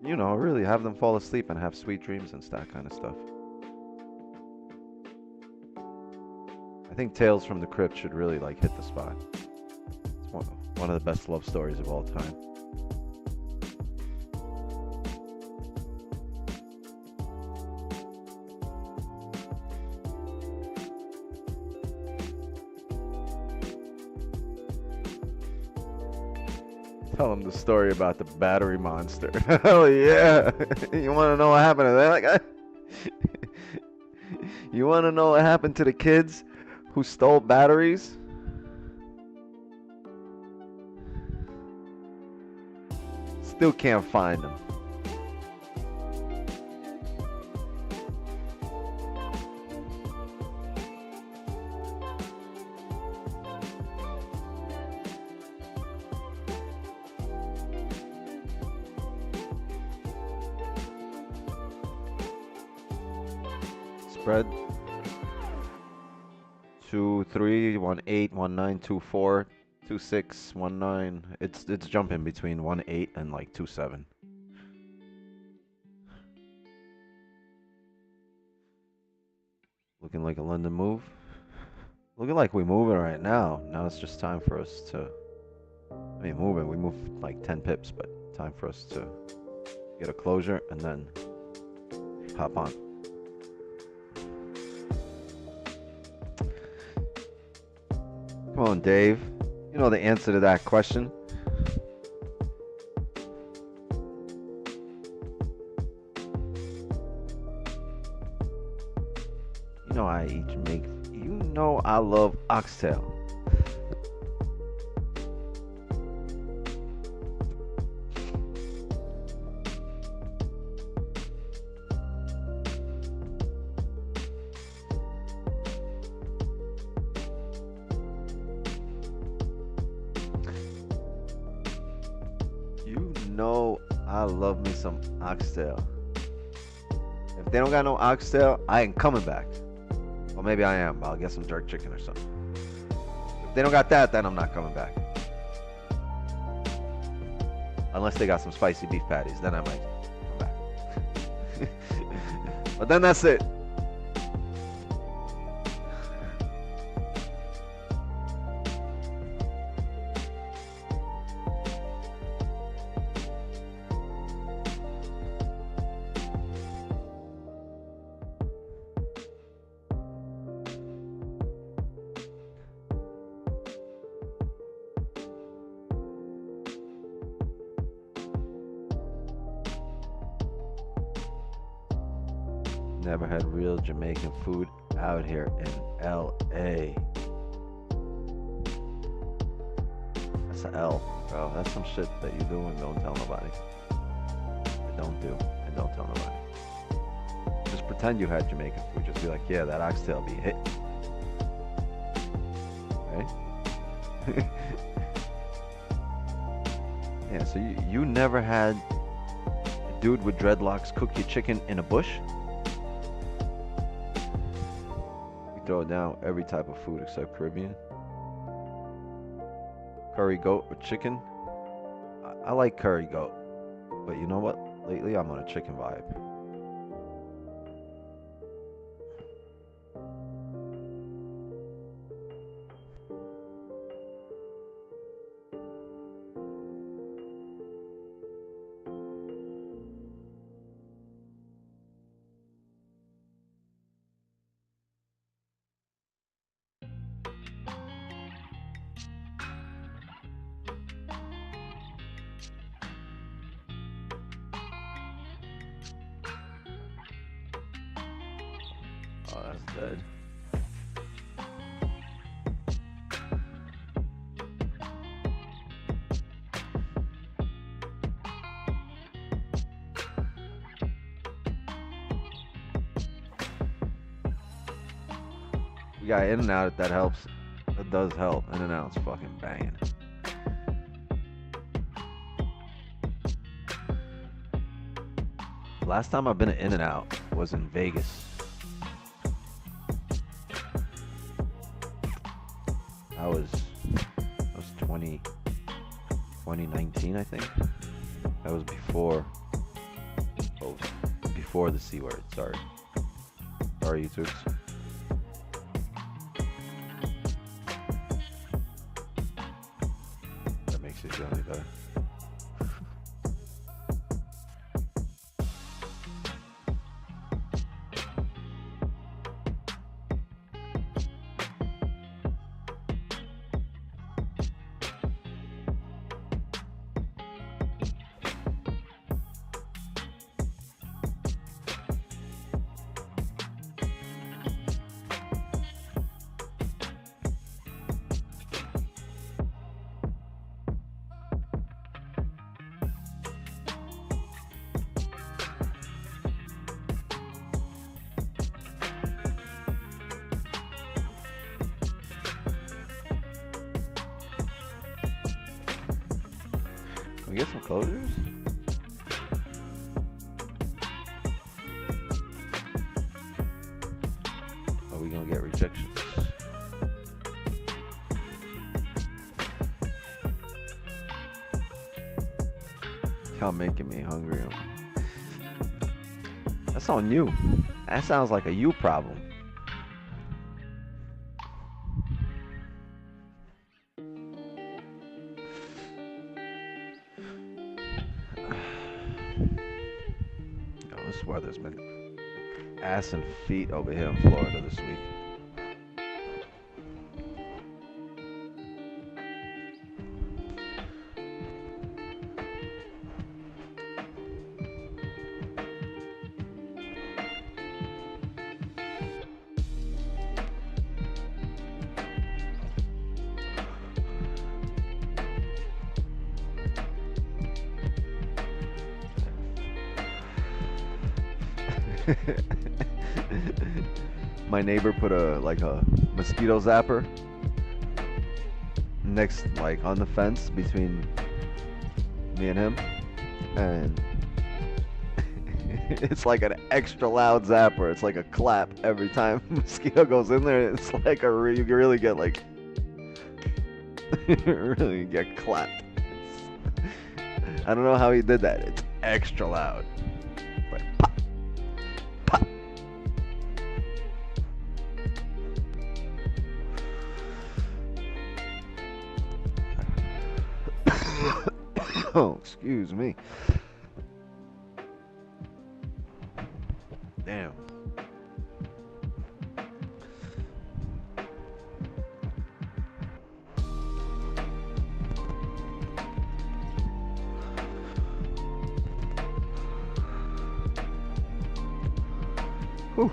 You know, really have them fall asleep and have sweet dreams and that kind of stuff. I think Tales from the Crypt should really like hit the spot. It's one of the best love stories of all time. Tell him the story about the battery monster. Hell yeah! You want to know what happened to that guy? You want to know what happened to the kids who stole batteries? Still can't find them. Spread 2 3 1 8 1 9 2 4 2 6 1 9. It's jumping between 1 8 and like 2 7. Looking like a London move. Looking like we're moving right now. Now it's just time for us to. I mean, moving. We move like 10 pips, but time for us to get a closure and then hop on. Come on, Dave. You know the answer to that question. You know I eat Jamaican. You know I love oxtail. You know I love me some oxtail. If they don't got no oxtail, I ain't coming back. Well, maybe I am. I'll get some jerk chicken or something. If they don't got that, then I'm not coming back. Unless they got some spicy beef patties, then I might come back. But then that's it. Never had real Jamaican food out here in LA. That's an L, bro. That's some shit that you do and don't tell nobody. Don't do and don't tell nobody. Just pretend you had Jamaican food. Just be like, yeah, that oxtail be hit. Right? Yeah, so you never had a dude with dreadlocks cook your chicken in a bush? Throw down every type of food except Caribbean. Curry goat or chicken. I like curry goat, but you know what? Lately I'm on a chicken vibe. Oh, that's dead. We got in and out. That helps. That does help. In and out's fucking banging. Last time I've been in and out was in Vegas. That was 2019, I think. That was before the C word. Sorry, YouTubes. That makes it feel any better. we get some closures? Or are we gonna get rejections? Y'all making me hungry. That's on you. That sounds like a you problem. This weather's been ass and feet over here in Florida this week. My neighbor put a mosquito zapper next, like, on the fence between me and him, and it's like an extra loud zapper. It's like a clap every time a mosquito goes in there. It's like you really get like really get clapped. I don't know how he did that. It's extra loud. Like pop, pop. Oh, excuse me. Damn. Whew.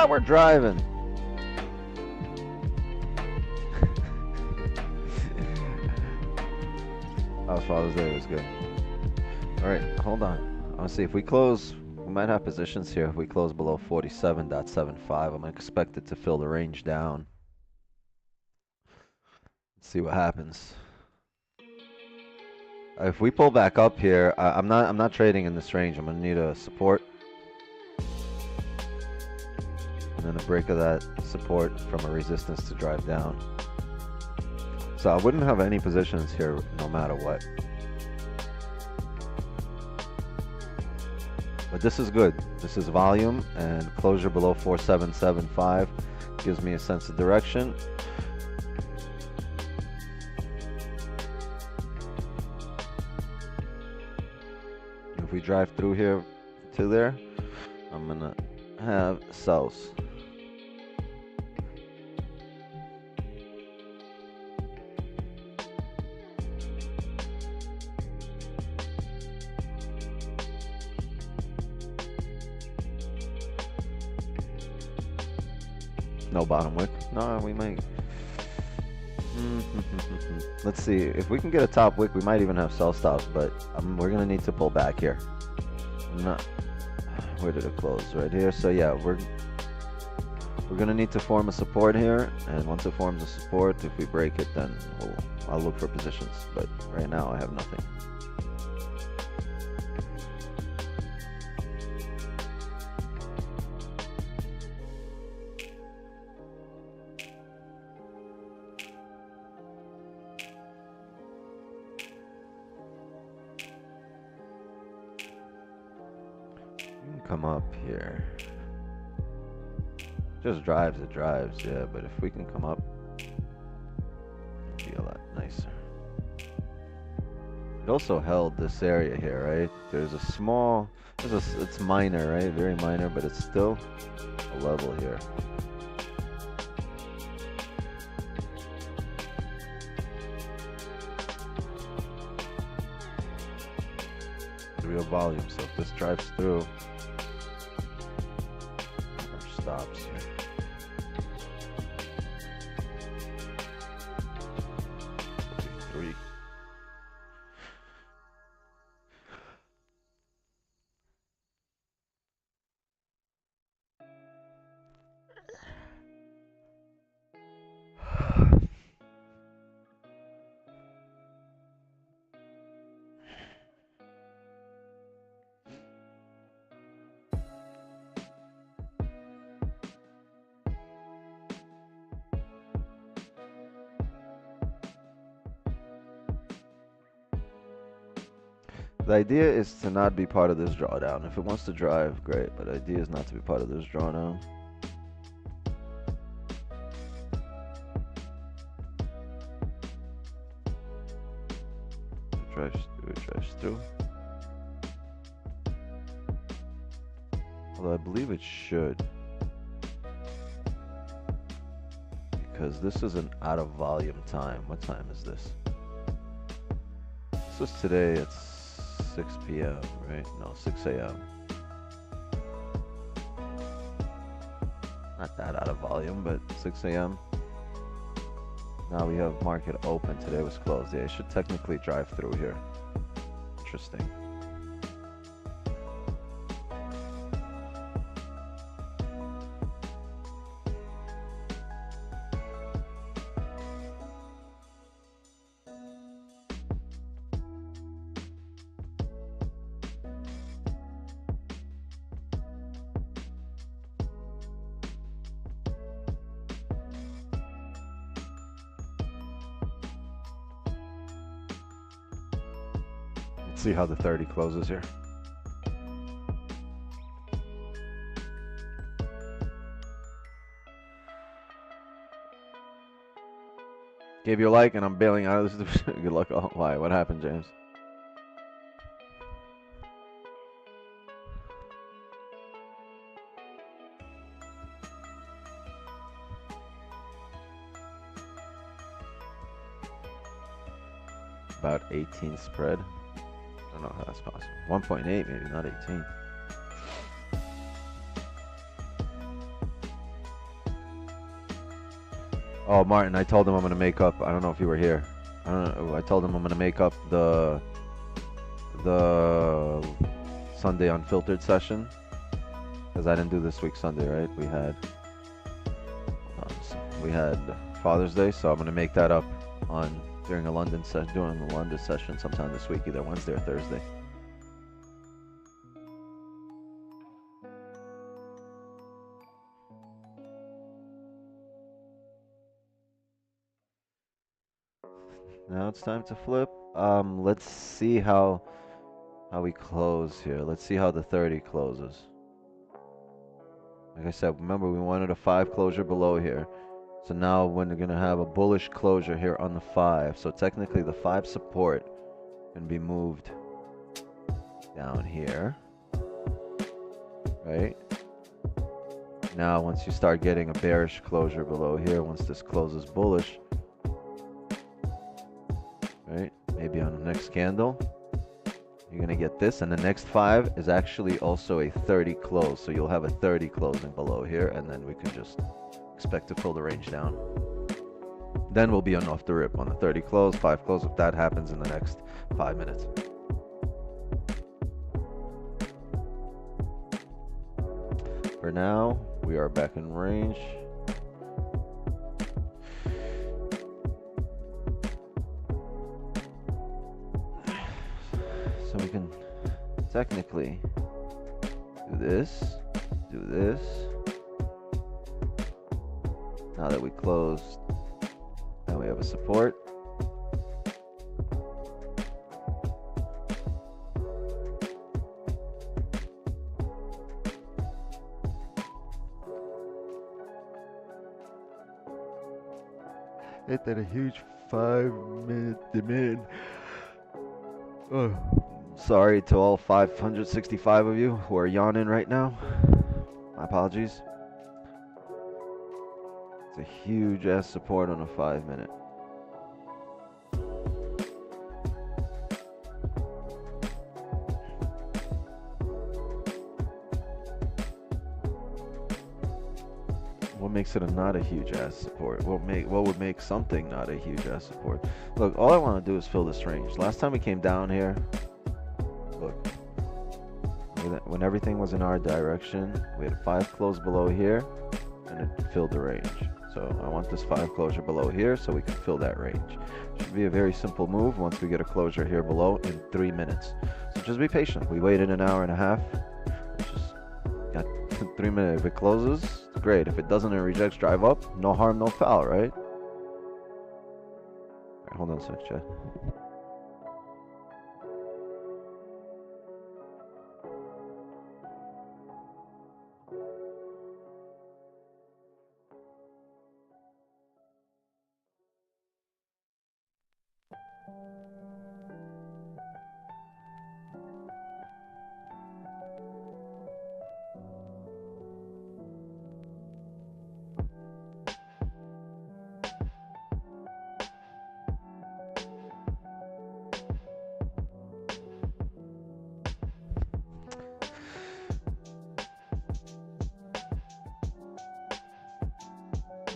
We're driving. Oh, Father's Day was good. All right, hold on. Let's see if we close. We might have positions here. If we close below 47.75, I'm expected to fill the range down. Let's see what happens. If we pull back up here, I'm not trading in this range. I'm gonna need a support. And then a break of that support from a resistance to drive down. So I wouldn't have any positions here no matter what. But this is good. This is volume, and closure below 4775 gives me a sense of direction. If we drive through here to there, I'm gonna have sells. No bottom wick. No, we might. Let's see. If we can get a top wick, we might even have sell stops, but we're going to need to pull back here. Where did it close? Right here. So yeah, we're going to need to form a support here, and once it forms a support, if we break it, then I'll look for positions. But right now, I have nothing. Come up here. Just drives, it drives, yeah, but if we can come up, it'd be a lot nicer. It also held this area here, right? There's a small, it's minor, right? Very minor, but it's still a level here. Real volume, so if this drives through or stops here. Three. The idea is to not be part of this drawdown. If it wants to drive, great, but the idea is not to be part of this drawdown. It drives through. Although I believe it should. Because this is an out of volume time. What time is this? This is today, it's 6 p.m., right? No, 6 a.m. Not that out of volume, but 6 a.m. Now we have market open. Today was closed. Yeah, it should technically drive through here. Interesting. Let's see how the 30 closes here. Gave you a like and I'm bailing out of this. Good luck. Oh, why? What happened, James? About 18 spread. I don't know how that's possible. 1.8 maybe, not 18. Oh, Martin, I told him I'm going to make up. I don't know if you were here. I don't know. I told him I'm going to make up the Sunday unfiltered session. Because I didn't do this week's Sunday, right? We had Father's Day, so I'm going to make that up during the London session sometime this week, either Wednesday or Thursday. Now it's time to flip. Let's see how we close here. Let's see how the 30 closes. Like I said, remember we wanted a 5 closure below here. So now we're going to have a bullish closure here on the 5. So technically the 5 support can be moved down here. Right? Now once you start getting a bearish closure below here, once this closes bullish, right? Maybe on the next candle, you're going to get this. And the next 5 is actually also a 30 close. So you'll have a 30 closing below here. And then we can just expect to pull the range down. Then we'll be on off the rip on the 30 close, 5 close, if that happens in the next 5 minutes. For now, we are back in range. So we can technically do this. Now that we closed, now we have a support. Hit that a huge 5-minute demand. Sorry to all 565 of you who are yawning right now. My apologies. It's a huge ass support on a 5-minute. What makes it not a huge ass support? What would make something not a huge ass support? Look, all I want to do is fill this range. Last time we came down here, look, when everything was in our direction, we had 5 close below here, and it filled the range. So I want this 5 closure below here so we can fill that range. Should be a very simple move once we get a closure here below in 3 minutes. So just be patient. We waited an hour and a half. Just got 3 minutes. If it closes, it's great. If it doesn't and rejects, drive up. No harm, no foul, right? All right, hold on a sec, chat.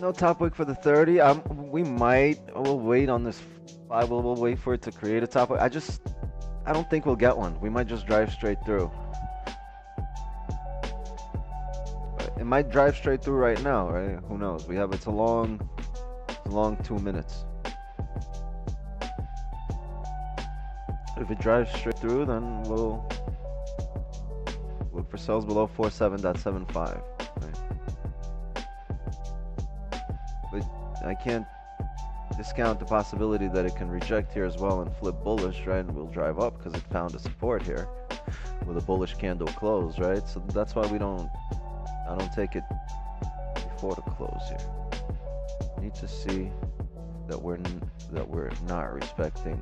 No top wick for the 30. We'll wait on this 5. We'll wait for it to create a top wick. I don't think we'll get one. We might just drive straight through. It might drive straight through right now, right? Who knows? It's a long 2 minutes. If it drives straight through, then we'll look for sells below 47.75. But I can't discount the possibility that it can reject here as well and flip bullish, right? And we'll drive up because it found a support here with a bullish candle close, right? So that's why I don't take it before the close here. We need to see that we're not respecting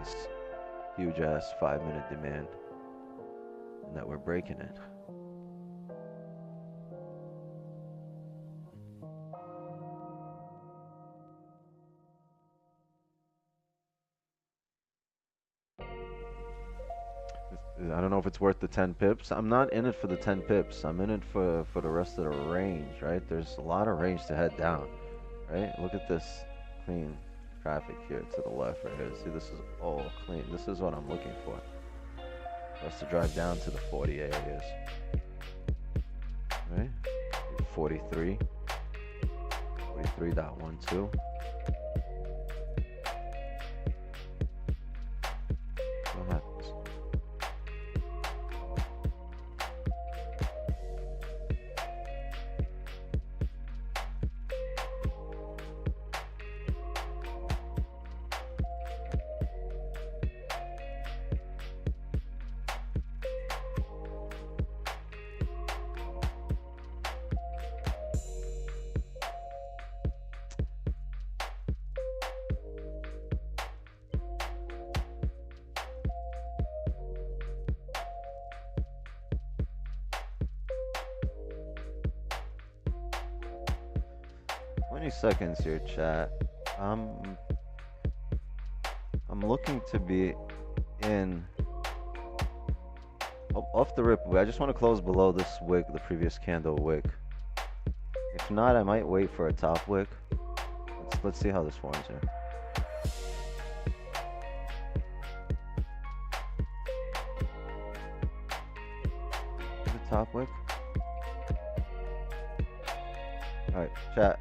this huge ass 5-minute demand and that we're breaking it. I don't know if it's worth the 10 pips. I'm not in it for the 10 pips. I'm in it for the rest of the range, right? There's a lot of range to head down, right? Look at this clean traffic here to the left right here. See, this is all clean. This is what I'm looking for us to drive down to the 40 areas, right? 43, 43.12. What happens? Seconds here, chat. I'm looking to be in off the rip. I just want to close below this wick, the previous candle wick. If not, I might wait for a top wick. Let's see how this forms here. The top wick. All right, chat.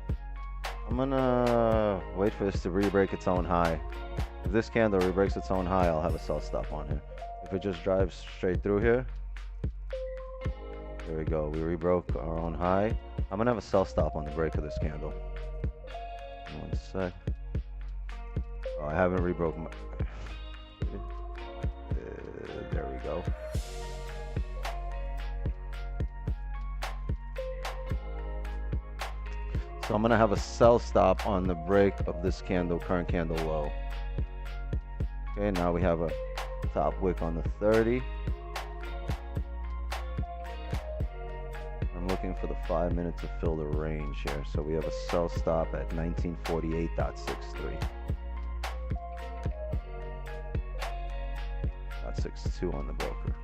I'm gonna wait for this to re-break its own high. If this candle re-breaks its own high, I'll have a sell stop on here. If it just drives straight through here, there we go. We re-broke our own high. I'm gonna have a sell stop on the break of this candle. 1 sec. Oh, I haven't re-broke my... there we go. So I'm gonna have a sell stop on the break of this candle, current candle low. Okay, now we have a top wick on the 30. I'm looking for the 5 minute to fill the range here. So we have a sell stop at 1948.63. 0.62 on the broker.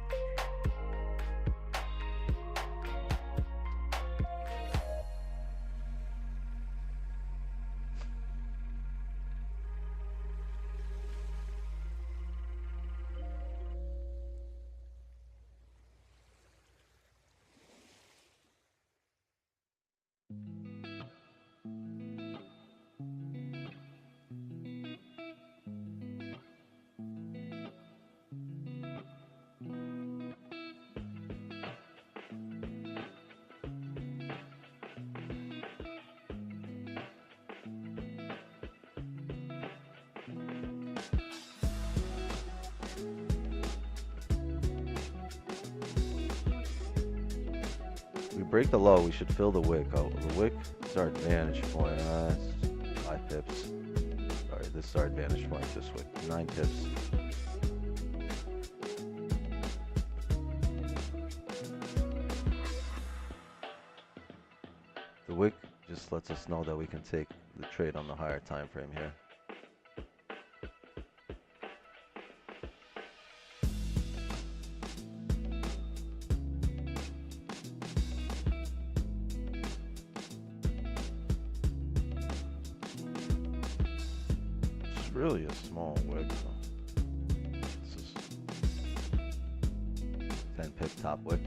We break the low, we should fill the wick. Oh, the wick is our advantage point. 5 pips. Sorry, this is our advantage point. This wick, 9 pips. The wick just lets us know that we can take the trade on the higher time frame here. Really a small wick. This is 10 pip top wick.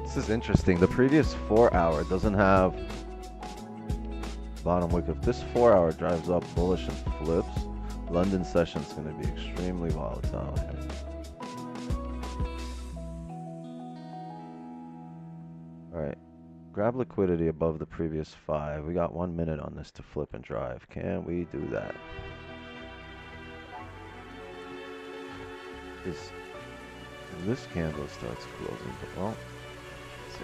This is interesting. The previous 4 hour doesn't have bottom wick. If this 4 hour drives up bullish and flips, London session is going to be extremely volatile here. All right, grab liquidity above the previous 5. We got 1 minute on this to flip and drive. Can we do that? If this candle starts closing, well, let's see.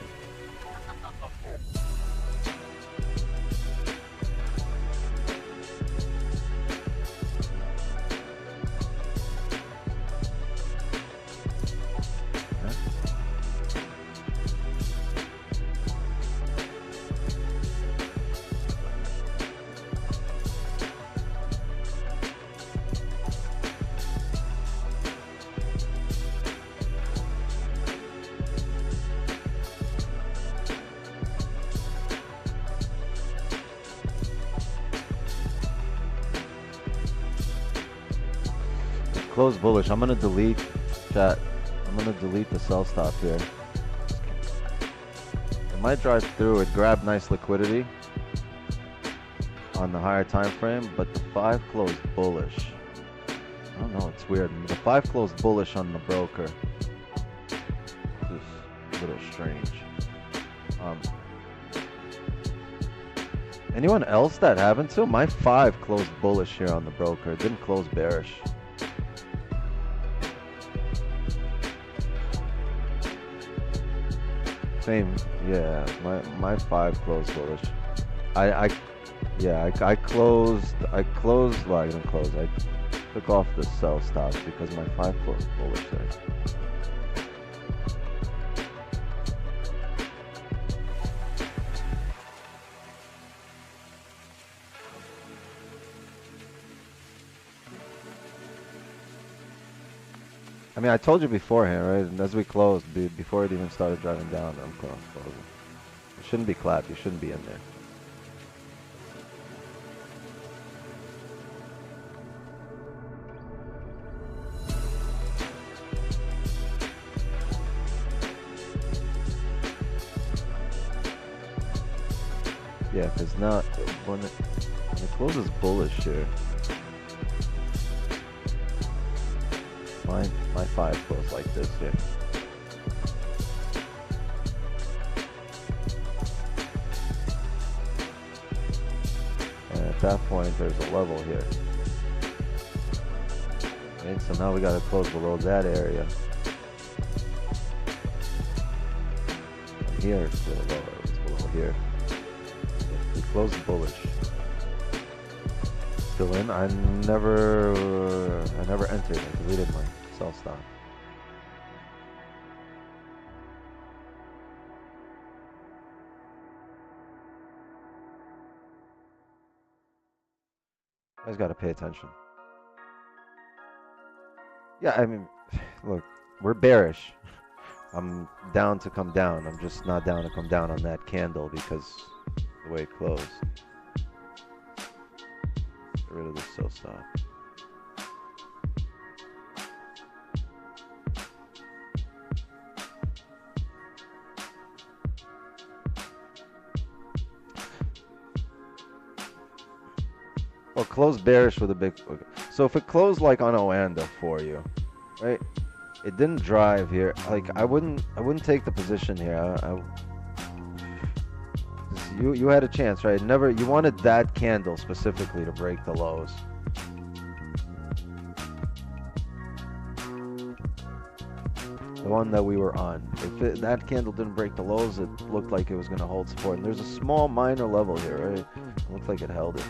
Close bullish. I'm gonna delete chat. I'm gonna delete the sell stop here. It might drive through it, grab nice liquidity on the higher time frame, but the 5 closed bullish. I don't know, it's weird. The 5 closed bullish on the broker. This is a little strange. Anyone else that happened to? My 5 closed bullish here on the broker. It didn't close bearish. Same, yeah. My 5 closed bullish. I closed. Well, I didn't close. took off the sell stops because my 5 closed bullish there. I mean, I told you beforehand, right? And as we closed, before it even started driving down, I'm closing. It shouldn't be clapped. You shouldn't be in there. Yeah, because now when it closes bullish here, my 5 closed like this here. And at that point, there's a level here. Okay, so now we got to close below that area. And here it's a little lower. It's below here. We closed bullish. Still in. I never entered. I deleted my sell stop. I just got to pay attention. Yeah, I mean, look, we're bearish. I'm down to come down. I'm just not down to come down on that candle because the way it closed. Get rid of this sell stop. Well, close bearish with a big. Okay. So if it closed like on Oanda for you, right? It didn't drive here. Like I wouldn't take the position here. You had a chance, right? Never. You wanted that candle specifically to break the lows. The one that we were on. If that candle didn't break the lows, it looked like it was going to hold support. And there's a small minor level here, right? It looked like it held it.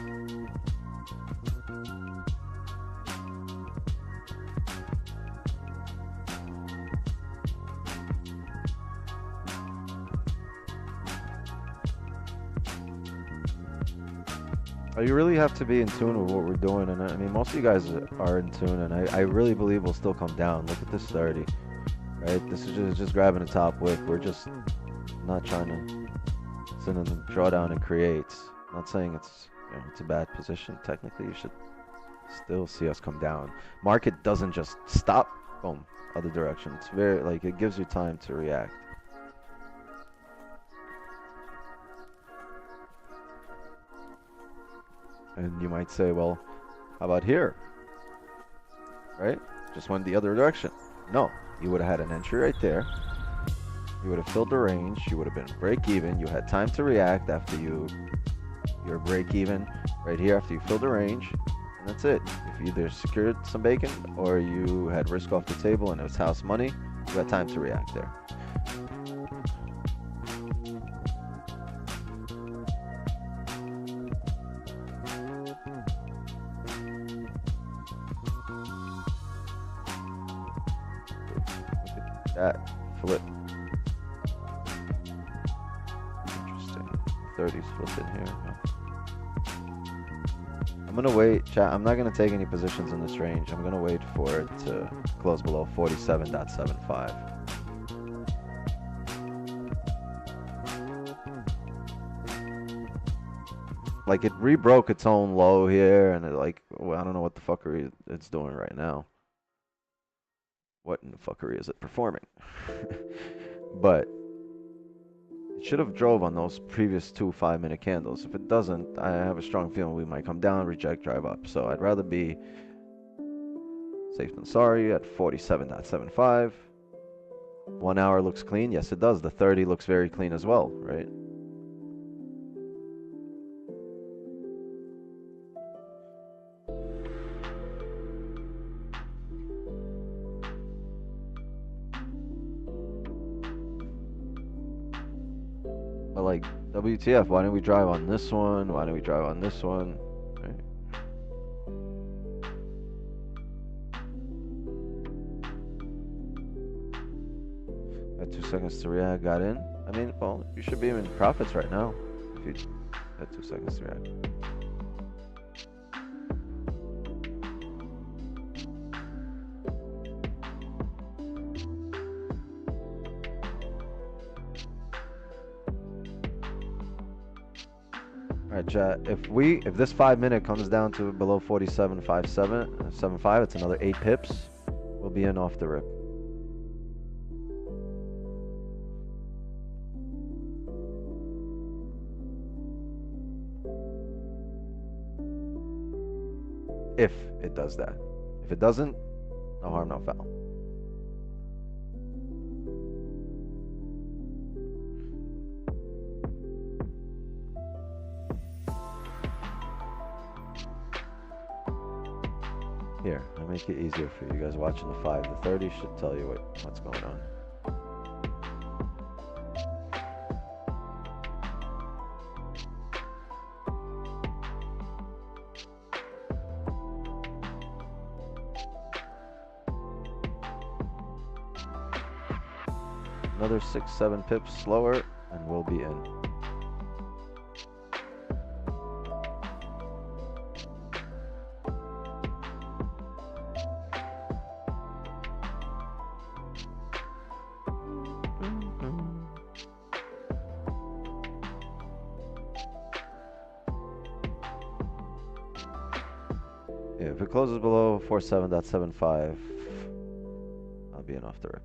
You really have to be in tune with what we're doing, and I mean, most of you guys are in tune, and I really believe we'll still come down. Look at this 30, right? This is just grabbing a top wick. We're just not trying to sit in the drawdown and create. I'm not saying it's it's a bad position. Technically, you should still see us come down. Market doesn't just stop, boom, other direction. It's very like it gives you time to react. And you might say, well, how about here? Right? Just went the other direction. No, you would have had an entry right there. You would have filled the range. You would have been break even. You had time to react after you're break even right here after you filled the range. And that's it. If you either secured some bacon or you had risk off the table and it was house money, you had time to react there. That flip. Interesting. 30's flipping here. I'm gonna wait, chat. I'm not gonna take any positions in this range. I'm gonna wait for it to close below 47.75. Like it rebroke its own low here, and it like, well, I don't know what the fuckery it's doing right now. What in the fuckery is it performing? But it should have drove on those previous 2 5-minute candles. If it doesn't, I have a strong feeling we might come down, reject, drive up. So I'd rather be safe than sorry at 47.75. 1 hour looks clean. Yes, it does. The 30 looks very clean as well, right? But like, WTF, why didn't we drive on this one? Why didn't we drive on this one? Right. seconds to react. Got in. I mean, well, you should be in profits right now if you had 2 seconds to react. Alright, chat. If this 5-minute comes down to below 47.75, it's another 8 pips. We'll be in off the rip. If it does that. If it doesn't, no harm, no foul. Here, I'll make it easier for you guys watching the 5. The 30 should tell you what's going on. Another 6-7 pips slower, and we'll be in. Yeah, if it closes below 47.75, I'll be in off the rip.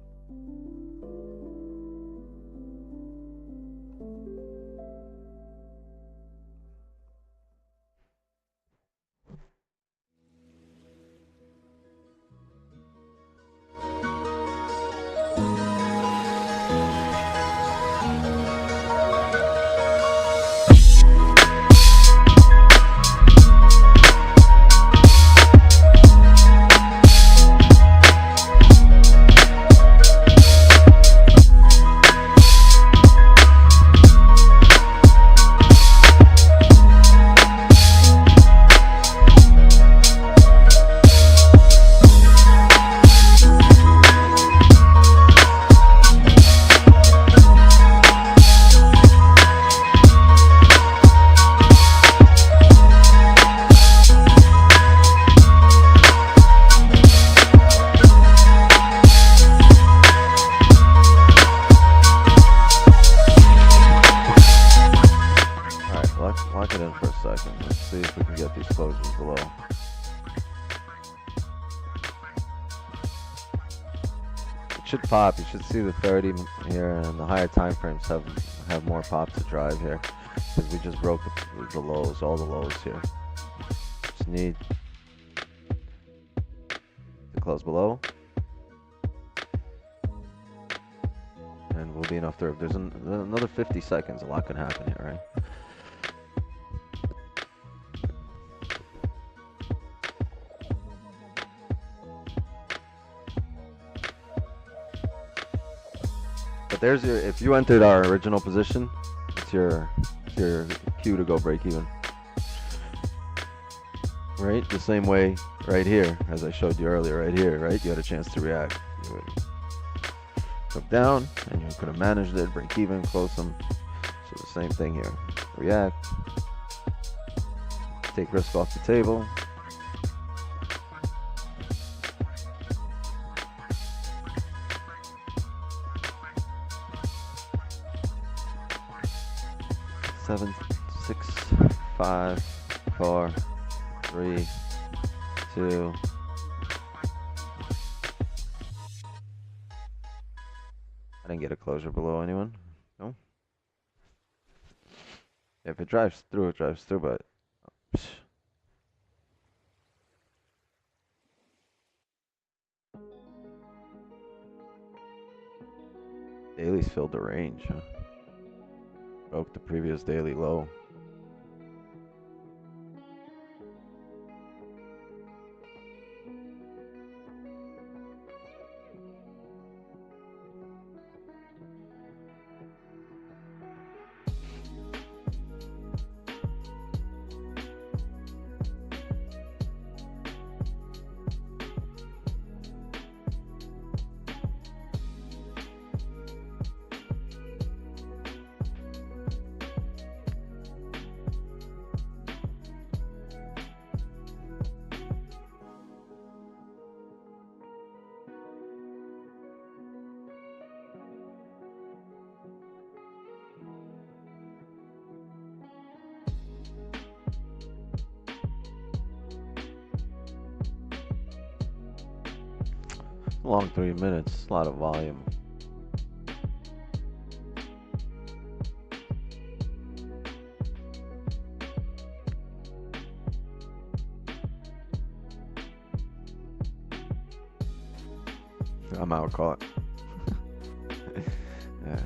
Lock it in for a second. Let's see if we can get these closures below. It should pop. You should see the 30 here, and the higher time frames have more pop to drive here, because we just broke the lows, all the lows here. Just need to close below, and we'll be enough to. There's another 50 seconds. A lot can happen here, right? But there's your, if you entered our original position, it's your cue to go break even. Right? The same way right here, as I showed you earlier, right here, right? You had a chance to react. You would come down, and you could have managed it, break even, close them. So the same thing here. React. Take risk off the table. Seven, 6, 5, 4, 3, 2. I didn't get a closure below anyone. No. If it drives through, it drives through, but Daily's filled the range, huh? Broke the previous daily low. long 3 minutes. A lot of volume. I'm out caught. Yeah.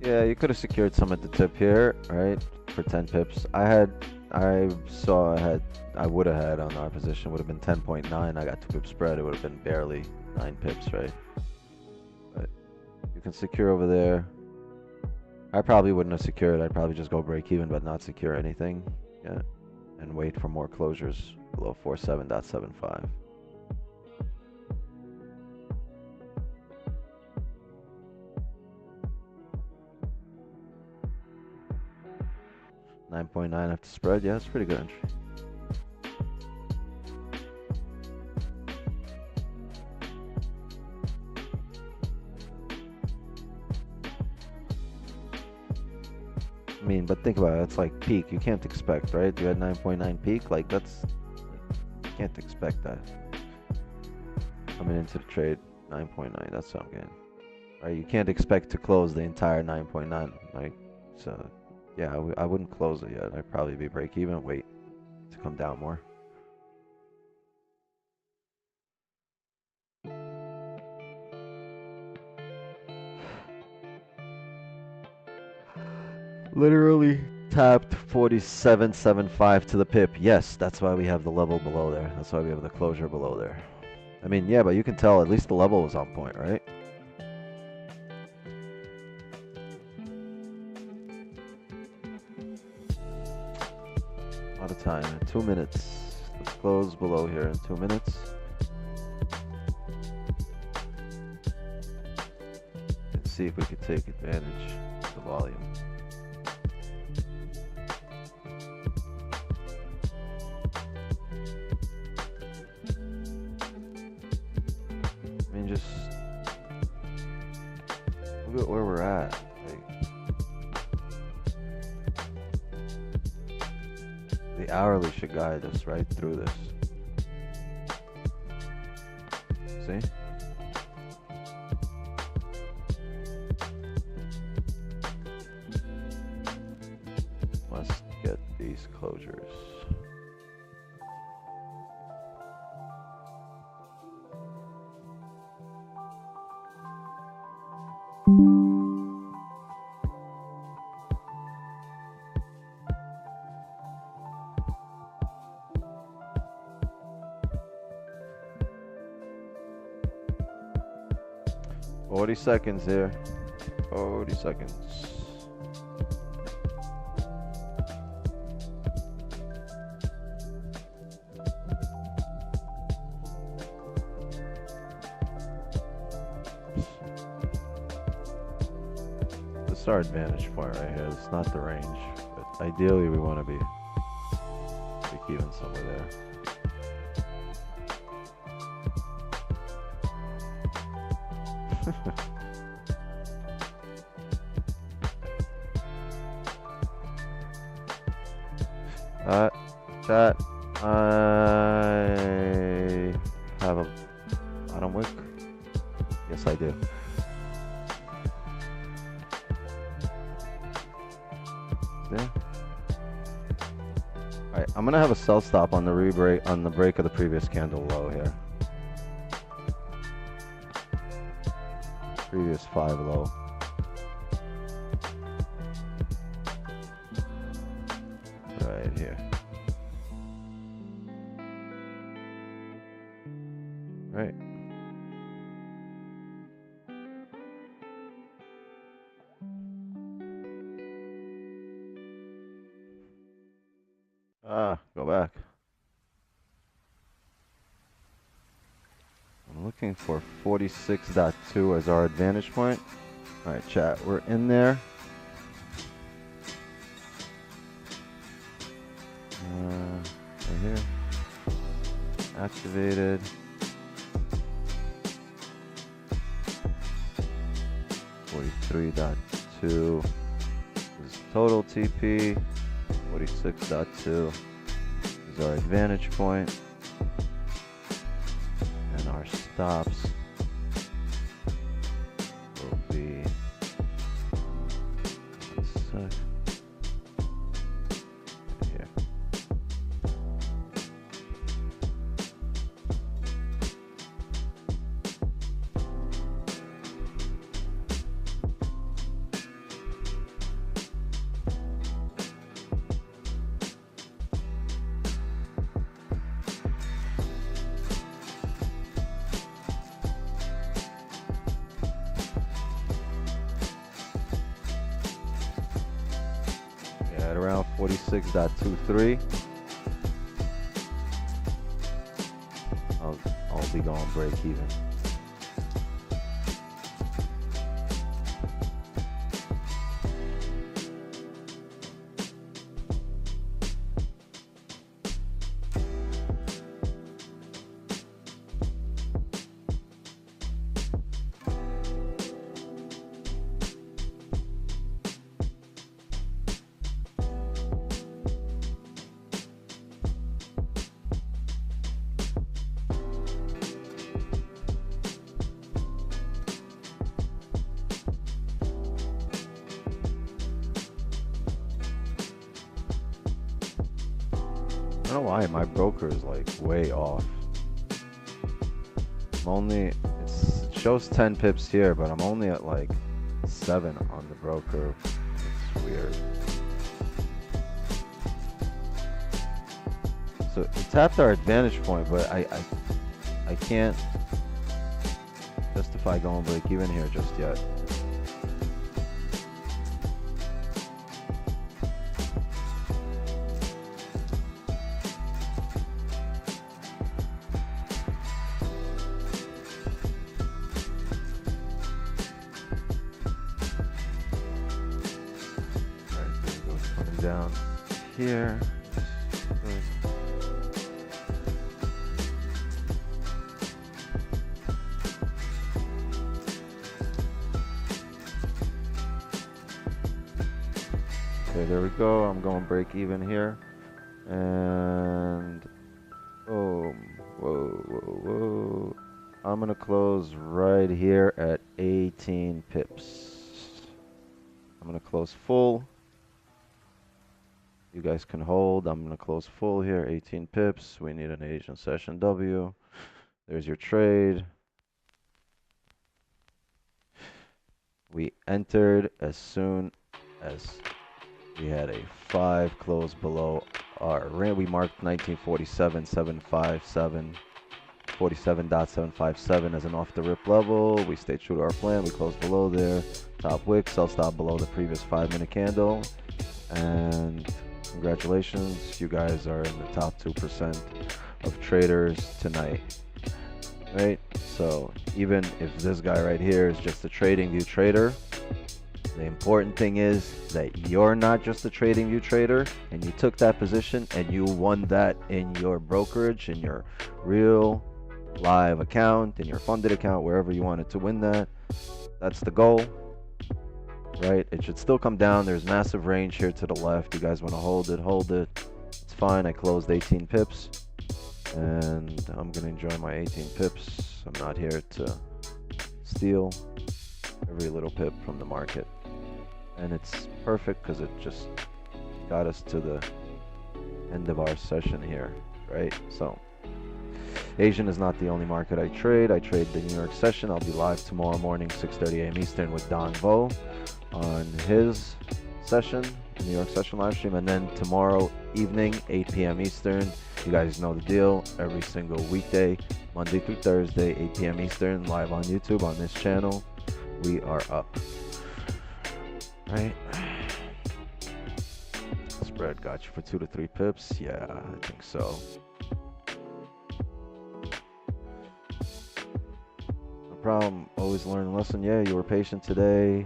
Yeah, you could have secured some at the tip here, right? For 10 pips. I would have had on our position, would have been 10.9. I got 2 pip spread. It would have been barely 9 pips, right? But you can secure over there. I probably wouldn't have secured. I'd probably just go break even, but not secure anything. Yeah. And wait for more closures below 47.75. $9.9 after spread. Yeah, it's pretty good entry. I mean, but think about it. It's like peak. You can't expect, right? You had 9.9 peak. Like that's, you can't expect that coming into the trade. 9.9. That's what I'm getting. Right? You can't expect to close the entire 9.9. Like, so yeah, I wouldn't close it yet. I'd probably be break even. Wait to come down more. Literally tapped 47.75 to the pip. Yes, that's why we have the level below there. That's why we have the closure below there. I mean, yeah, but you can tell at least the level was on point, right? Out of time. 2 minutes. Let's close below here in 2 minutes. And see if we can take advantage of the volume. I mean, just look at where we're at. The hourly should guide us right through this. See? Must get these closures. Forty seconds here. 40 seconds. This is our advantage point right here. It's not the range, but ideally we want to be break even somewhere there. Chat, I have a bottom wick. Yes, I do. There. Alright, I'm gonna have a sell stop on the rebreak on the break of the previous candle low here. Previous 5 low. Right here. Right. Go back. I'm looking for 46.2 as our advantage point. Alright, chat, we're in there. Right here. Activated. $43.2 is total TP. 46.2 is is our advantage point, and our stops will be, one sec, here. At around 46.23, I'll be going break even. I don't know why my broker is like way off. It shows 10 pips here, but I'm only at like 7 on the broker. It's weird. So it tapped our advantage point, but I can't justify going break even here just yet. Down here. Okay, there we go. I'm going break even here. And whoa. I'm gonna close right here at 18 pips. I'm gonna close full. You guys can hold. I'm going to close full here, 18 pips. We need an Asian session W. There's your trade. We entered as soon as we had a 5 close below our range. We marked 1947.757, 47.757 as an off the rip level. We stayed true to our plan. We closed below there. Top wick, sell stop below the previous 5-minute candle. And congratulations, you guys are in the top 2% of traders tonight, right? So even if this guy right here is just a trading view trader, the important thing is that you're not just a trading view trader and you took that position and you won that in your brokerage, in your real live account, in your funded account, wherever you wanted to win that. That's the goal. Right, it should still come down. There's massive range here to the left. You guys want to hold it. It's fine. I closed 18 pips and I'm gonna enjoy my 18 pips. I'm not here to steal every little pip from the market, and it's perfect because it just got us to the end of our session here, right? So Asian is not the only market I trade. I trade the New York session. I'll be live tomorrow morning, 6:30 a.m. Eastern with Don Vo on his session, the New York session live stream, and then tomorrow evening, 8 p.m. Eastern. You guys know the deal. Every single weekday, Monday through Thursday, 8 p.m. Eastern, live on YouTube on this channel. We are up. Right? Spread got you for 2 to 3 pips. Yeah, I think so. No problem. Always learn a lesson. Yeah, you were patient today.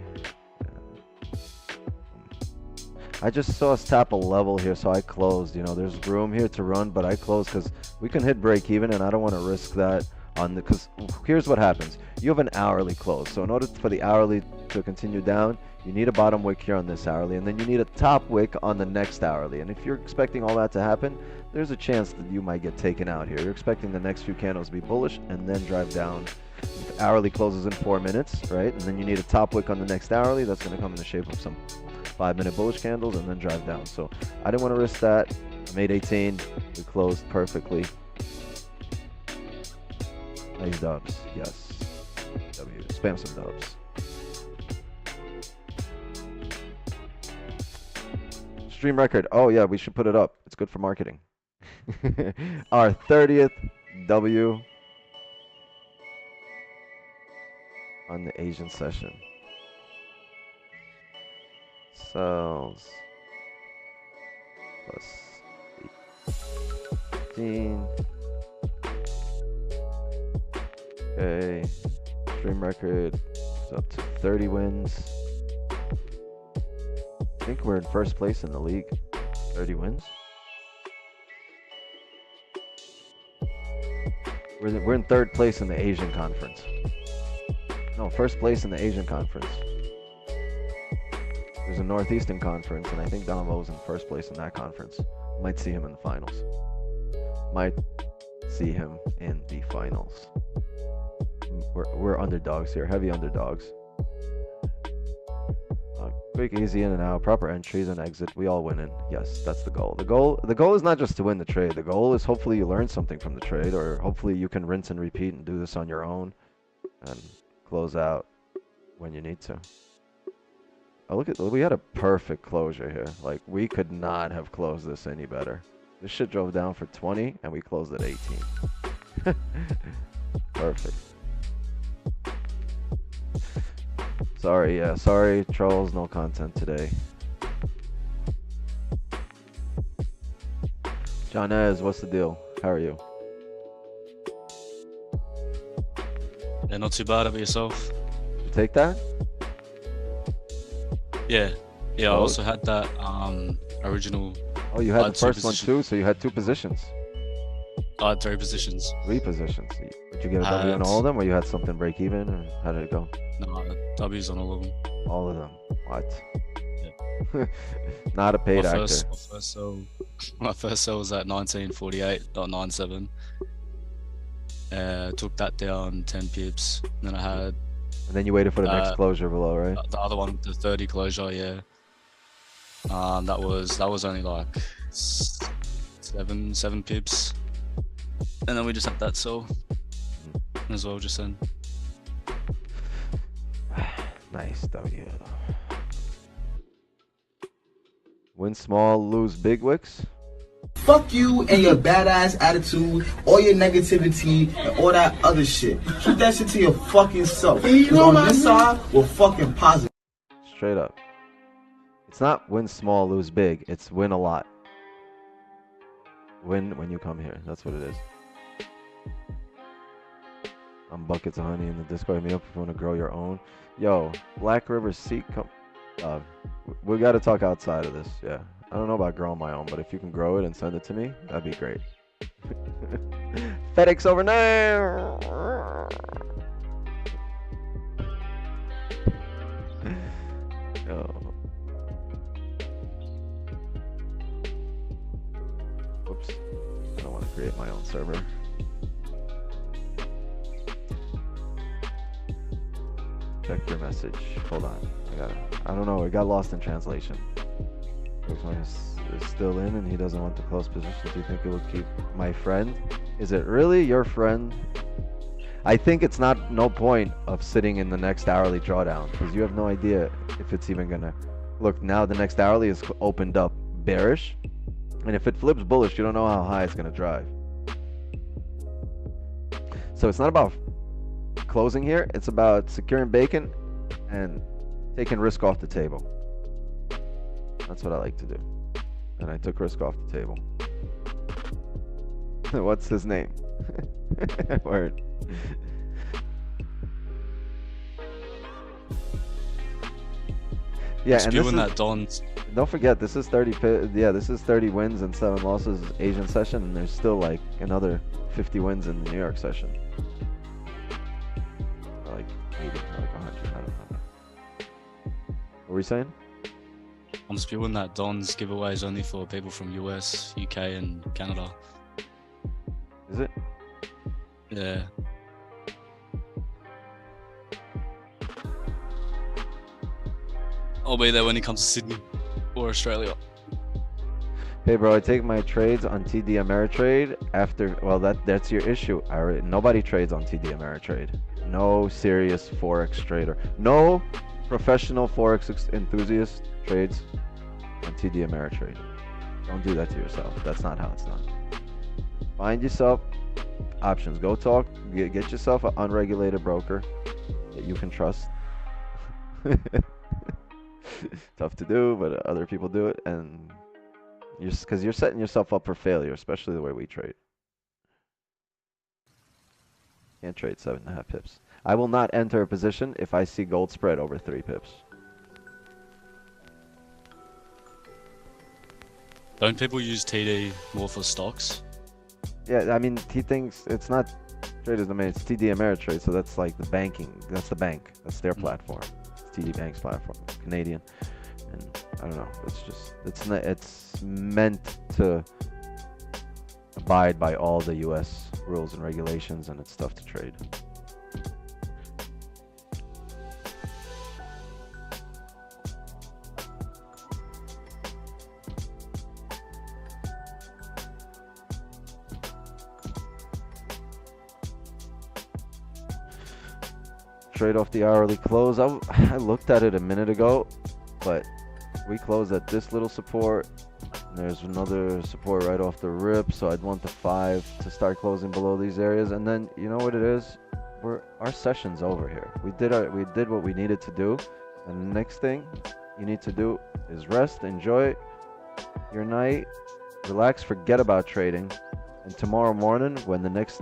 I just saw us tap a level here, so I closed. You know, there's room here to run, but I closed because we can hit break even, and I don't want to risk that on the, because here's what happens. You have an hourly close. So in order for the hourly to continue down, you need a bottom wick here on this hourly, and then you need a top wick on the next hourly. And if you're expecting all that to happen, there's a chance that you might get taken out here. You're expecting the next few candles to be bullish and then drive down. The hourly closes in 4 minutes, right? And then you need a top wick on the next hourly. That's going to come in the shape of some 5-minute bullish candles and then drive down. So I didn't want to risk that. I made 18. We closed perfectly. Nice dubs. Yes. W. Spam some dubs. Stream record. Oh, yeah, we should put it up. It's good for marketing. Our 30th W on the Asian session. Sells plus 18. Okay. Stream record is up to 30 wins. I think we're in first place in the league. 30 wins. We're in third place in the Asian conference. No, first place in the Asian conference. There's a Northeastern conference, and I think Donovo's in first place in that conference. Might see him in the finals. Might see him in the finals. We're underdogs here, heavy underdogs. Quick, easy in and out, proper entries and exit. We all win in. Yes, that's the goal. The goal is not just to win the trade. The goal is hopefully you learn something from the trade, or hopefully you can rinse and repeat and do this on your own and close out when you need to. Oh, look at, we had a perfect closure here. Like, we could not have closed this any better. This shit drove down for 20 and we closed at 18. Perfect. Sorry, yeah, sorry, trolls, no content today. Johnez, what's the deal? How are you? Yeah, not too bad. About yourself? You take that? Yeah, yeah. I Oh. also had that original. Oh, you had the two first one positions. too, so you had 2 positions. I had 3 positions. 3 positions. Did you get a I W on had- all of them, or you had something break even, or how did it go? No, W's on all of them. All of them. What? Not a paid my actor. my first sell was at 1948.97. Took that down 10 pips. And then I had And then you waited for the next closure below, right? the other one, the 30 closure. Yeah. That was only like 7 pips. And then we just had that sell as well just then. Nice W. Win small, lose big wicks. Fuck you and your badass attitude, all your negativity, and all that other shit. Keep that shit to your fucking self. Cause on this side, we're fucking positive. Straight up. It's not win small, lose big. It's win a lot. Win when you come here. That's what it is. I'm Buckets of Honey in the Discord. Hit me up if you want to grow your own. Yo, Black River Seek. We got to talk outside of this. Yeah. I don't know about growing my own, but if you can grow it and send it to me, that'd be great. FedEx over now. Yo. Whoops. I don't want to create my own server. Check your message. Hold on. I don't know. It got lost in translation. This one is still in and he doesn't want the close position. Do you think it will keep my friend? Is it really your friend? I think it's no point of sitting in the next hourly drawdown because you have no idea if it's even gonna look. Now the next hourly is opened up bearish, and if it flips bullish, you don't know how high it's gonna drive. So it's not about closing here, it's about securing bacon and taking risk off the table. That's what I like to do. And I took risk off the table. What's his name? Word. Yeah, and Spewing this that Don. don't forget, this is 30. Yeah, this is 30 wins and 7 losses Asian session, and there's still like another 50 wins in the New York session. Or like 80, or like 100. I don't know. What were we saying? I'm spewing that Don's giveaway is only for people from US, UK, and Canada. Is it? Yeah. I'll be there when he comes to Sydney or Australia. Hey bro, I take my trades on TD Ameritrade after, well that's your issue. Nobody trades on TD Ameritrade. No serious Forex trader. No professional Forex enthusiast trades on TD Ameritrade. Don't do that to yourself. That's not how it's done. Find yourself options. Go talk, get yourself an unregulated broker that you can trust. Tough to do, but other people do it, and because you're setting yourself up for failure, especially the way we trade. Can't trade 7.5 pips. I will not enter a position if I see gold spread over 3 pips. Don't people use TD more for stocks? Yeah, I mean, he thinks it's not Traders Domain, it's TD Ameritrade, so that's like the banking. That's the bank. That's their platform. It's TD Bank's platform, Canadian. And I don't know. It's just it's meant to abide by all the U.S. rules and regulations, and it's tough to trade. Trade off the hourly close. I looked at it a minute ago, but we closed at this little support. There's another support right off the rip, so I'd want the 5 to start closing below these areas. And then you know what it is? Our session's over here. We did what we needed to do, and the next thing you need to do is rest, enjoy your night, relax, forget about trading, and tomorrow morning when the next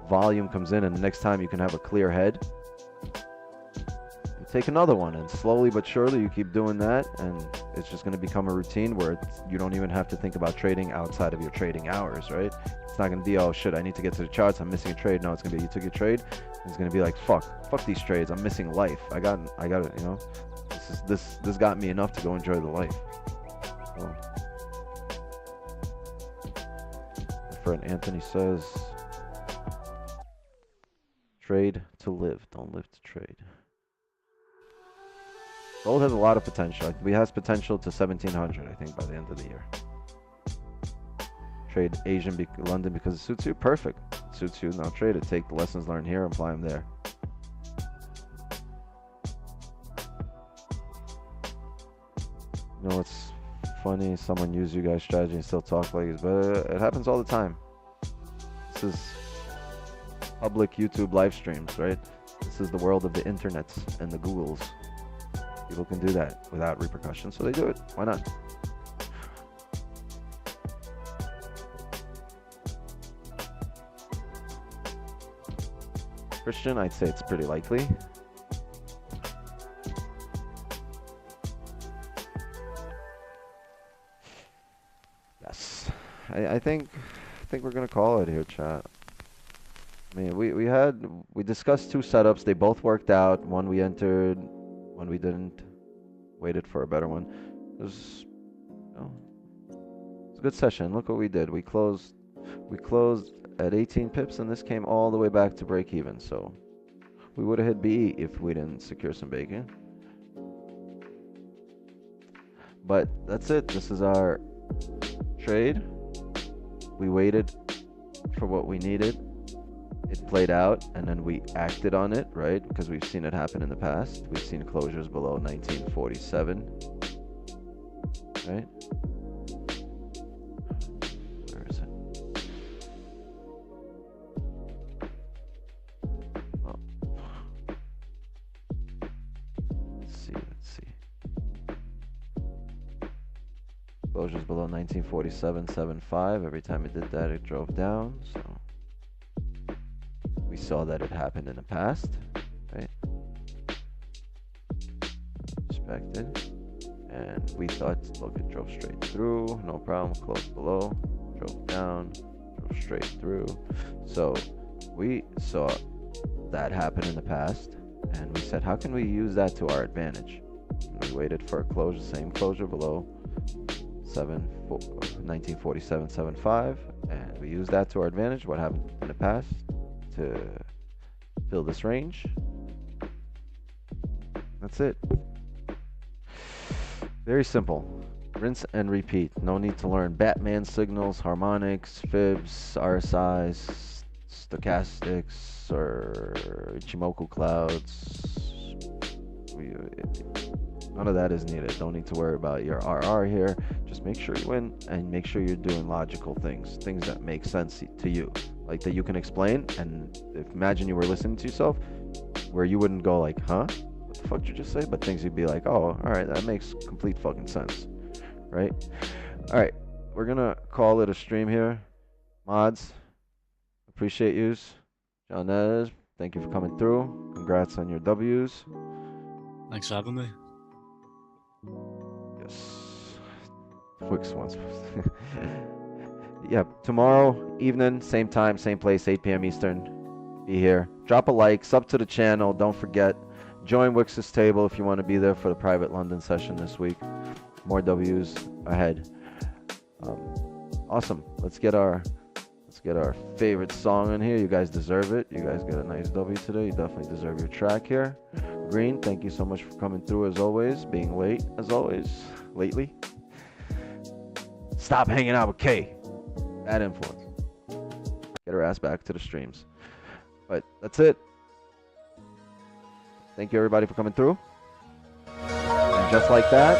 volume comes in and the next time you can have a clear head, take another one, and slowly but surely you keep doing that, and it's just going to become a routine where you don't even have to think about trading outside of your trading hours, right? It's not going to be, oh shit, I need to get to the charts, I'm missing a trade. No, it's going to be, you took your trade, it's going to be like, fuck these trades, I'm missing life. I got it, you know, this got me enough to go enjoy the life. So, my friend Anthony says, trade to live, don't live to trade. Gold has a lot of potential. We has potential to 1700, I think, by the end of the year. Trade London because it suits you. Perfect. It suits you. Now trade it. Take the lessons learned here and apply them there. You know what's funny? Someone used you guys' strategy and still talk like this, but it happens all the time. This is public YouTube live streams, right? This is the world of the internets and the Googles. People can do that without repercussions, so they do it. Why not? Christian, I'd say it's pretty likely. Yes. I think we're gonna call it here, chat. I mean, we discussed 2 setups. They both worked out. One we entered, one we didn't. Waited for a better one. It was a good session. Look what we did. We closed at 18 pips, and this came all the way back to break even. So we would have hit BE if we didn't secure some bacon. But that's it. This is our trade. We waited for what we needed. It played out, and then we acted on it, right? Because we've seen it happen in the past. We've seen closures below 1947, right? Where is it? Oh. Let's see. Closures below 1947.75. Every time it did that, it drove down, so we saw that it happened in the past, right? Expected. And we thought, look, it drove straight through, no problem, closed below, drove down, drove straight through. So we saw that happen in the past, and we said, how can we use that to our advantage? We waited for a closure, same closure below 1947.75, and we used that to our advantage. What happened in the past to fill this range? That's it. Very simple. Rinse and repeat. No need to learn Batman signals, harmonics, fibs, RSIs, stochastics, or Ichimoku clouds. None of that is needed. Don't need to worry about your RR here. Just make sure you win and make sure you're doing logical things that make sense to you, like that you can explain. And imagine you were listening to yourself, where you wouldn't go like, huh? What the fuck did you just say? But things you'd be like, oh, all right, that makes complete fucking sense. Right? All right, we're gonna call it a stream here. Mods, appreciate yous. John Nez, thank you for coming through. Congrats on your W's. Thanks for having me. Yes. FOREX wants. Yeah, tomorrow evening, same time, same place, 8 p.m. Eastern. Be here. Drop a like, sub to the channel. Don't forget, join Wix's table if you want to be there for the private London session this week. More W's ahead. Awesome. Let's get our favorite song in here. You guys deserve it. You guys got a nice W today. You definitely deserve your track here. Green, thank you so much for coming through as always, being late as always, lately. Stop hanging out with Kay. Bad influence. Get her ass back to the streams. But that's it. Thank you everybody for coming through. And just like that,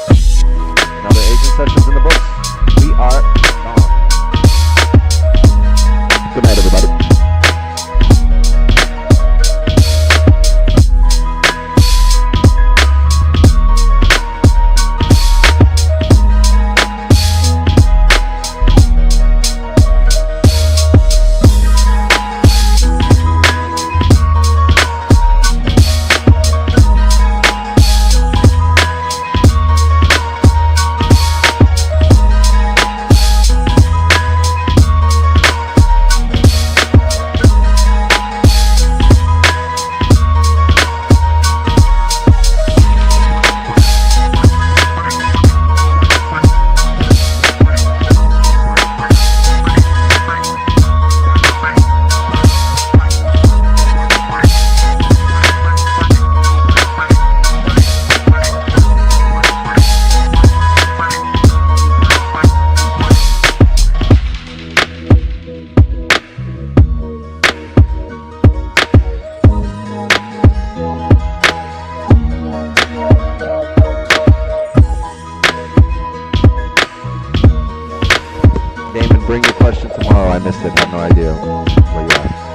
another agent sessions in the books. We are gone. Good night, everybody. Bring your question tomorrow. I missed it. I have no idea where you are.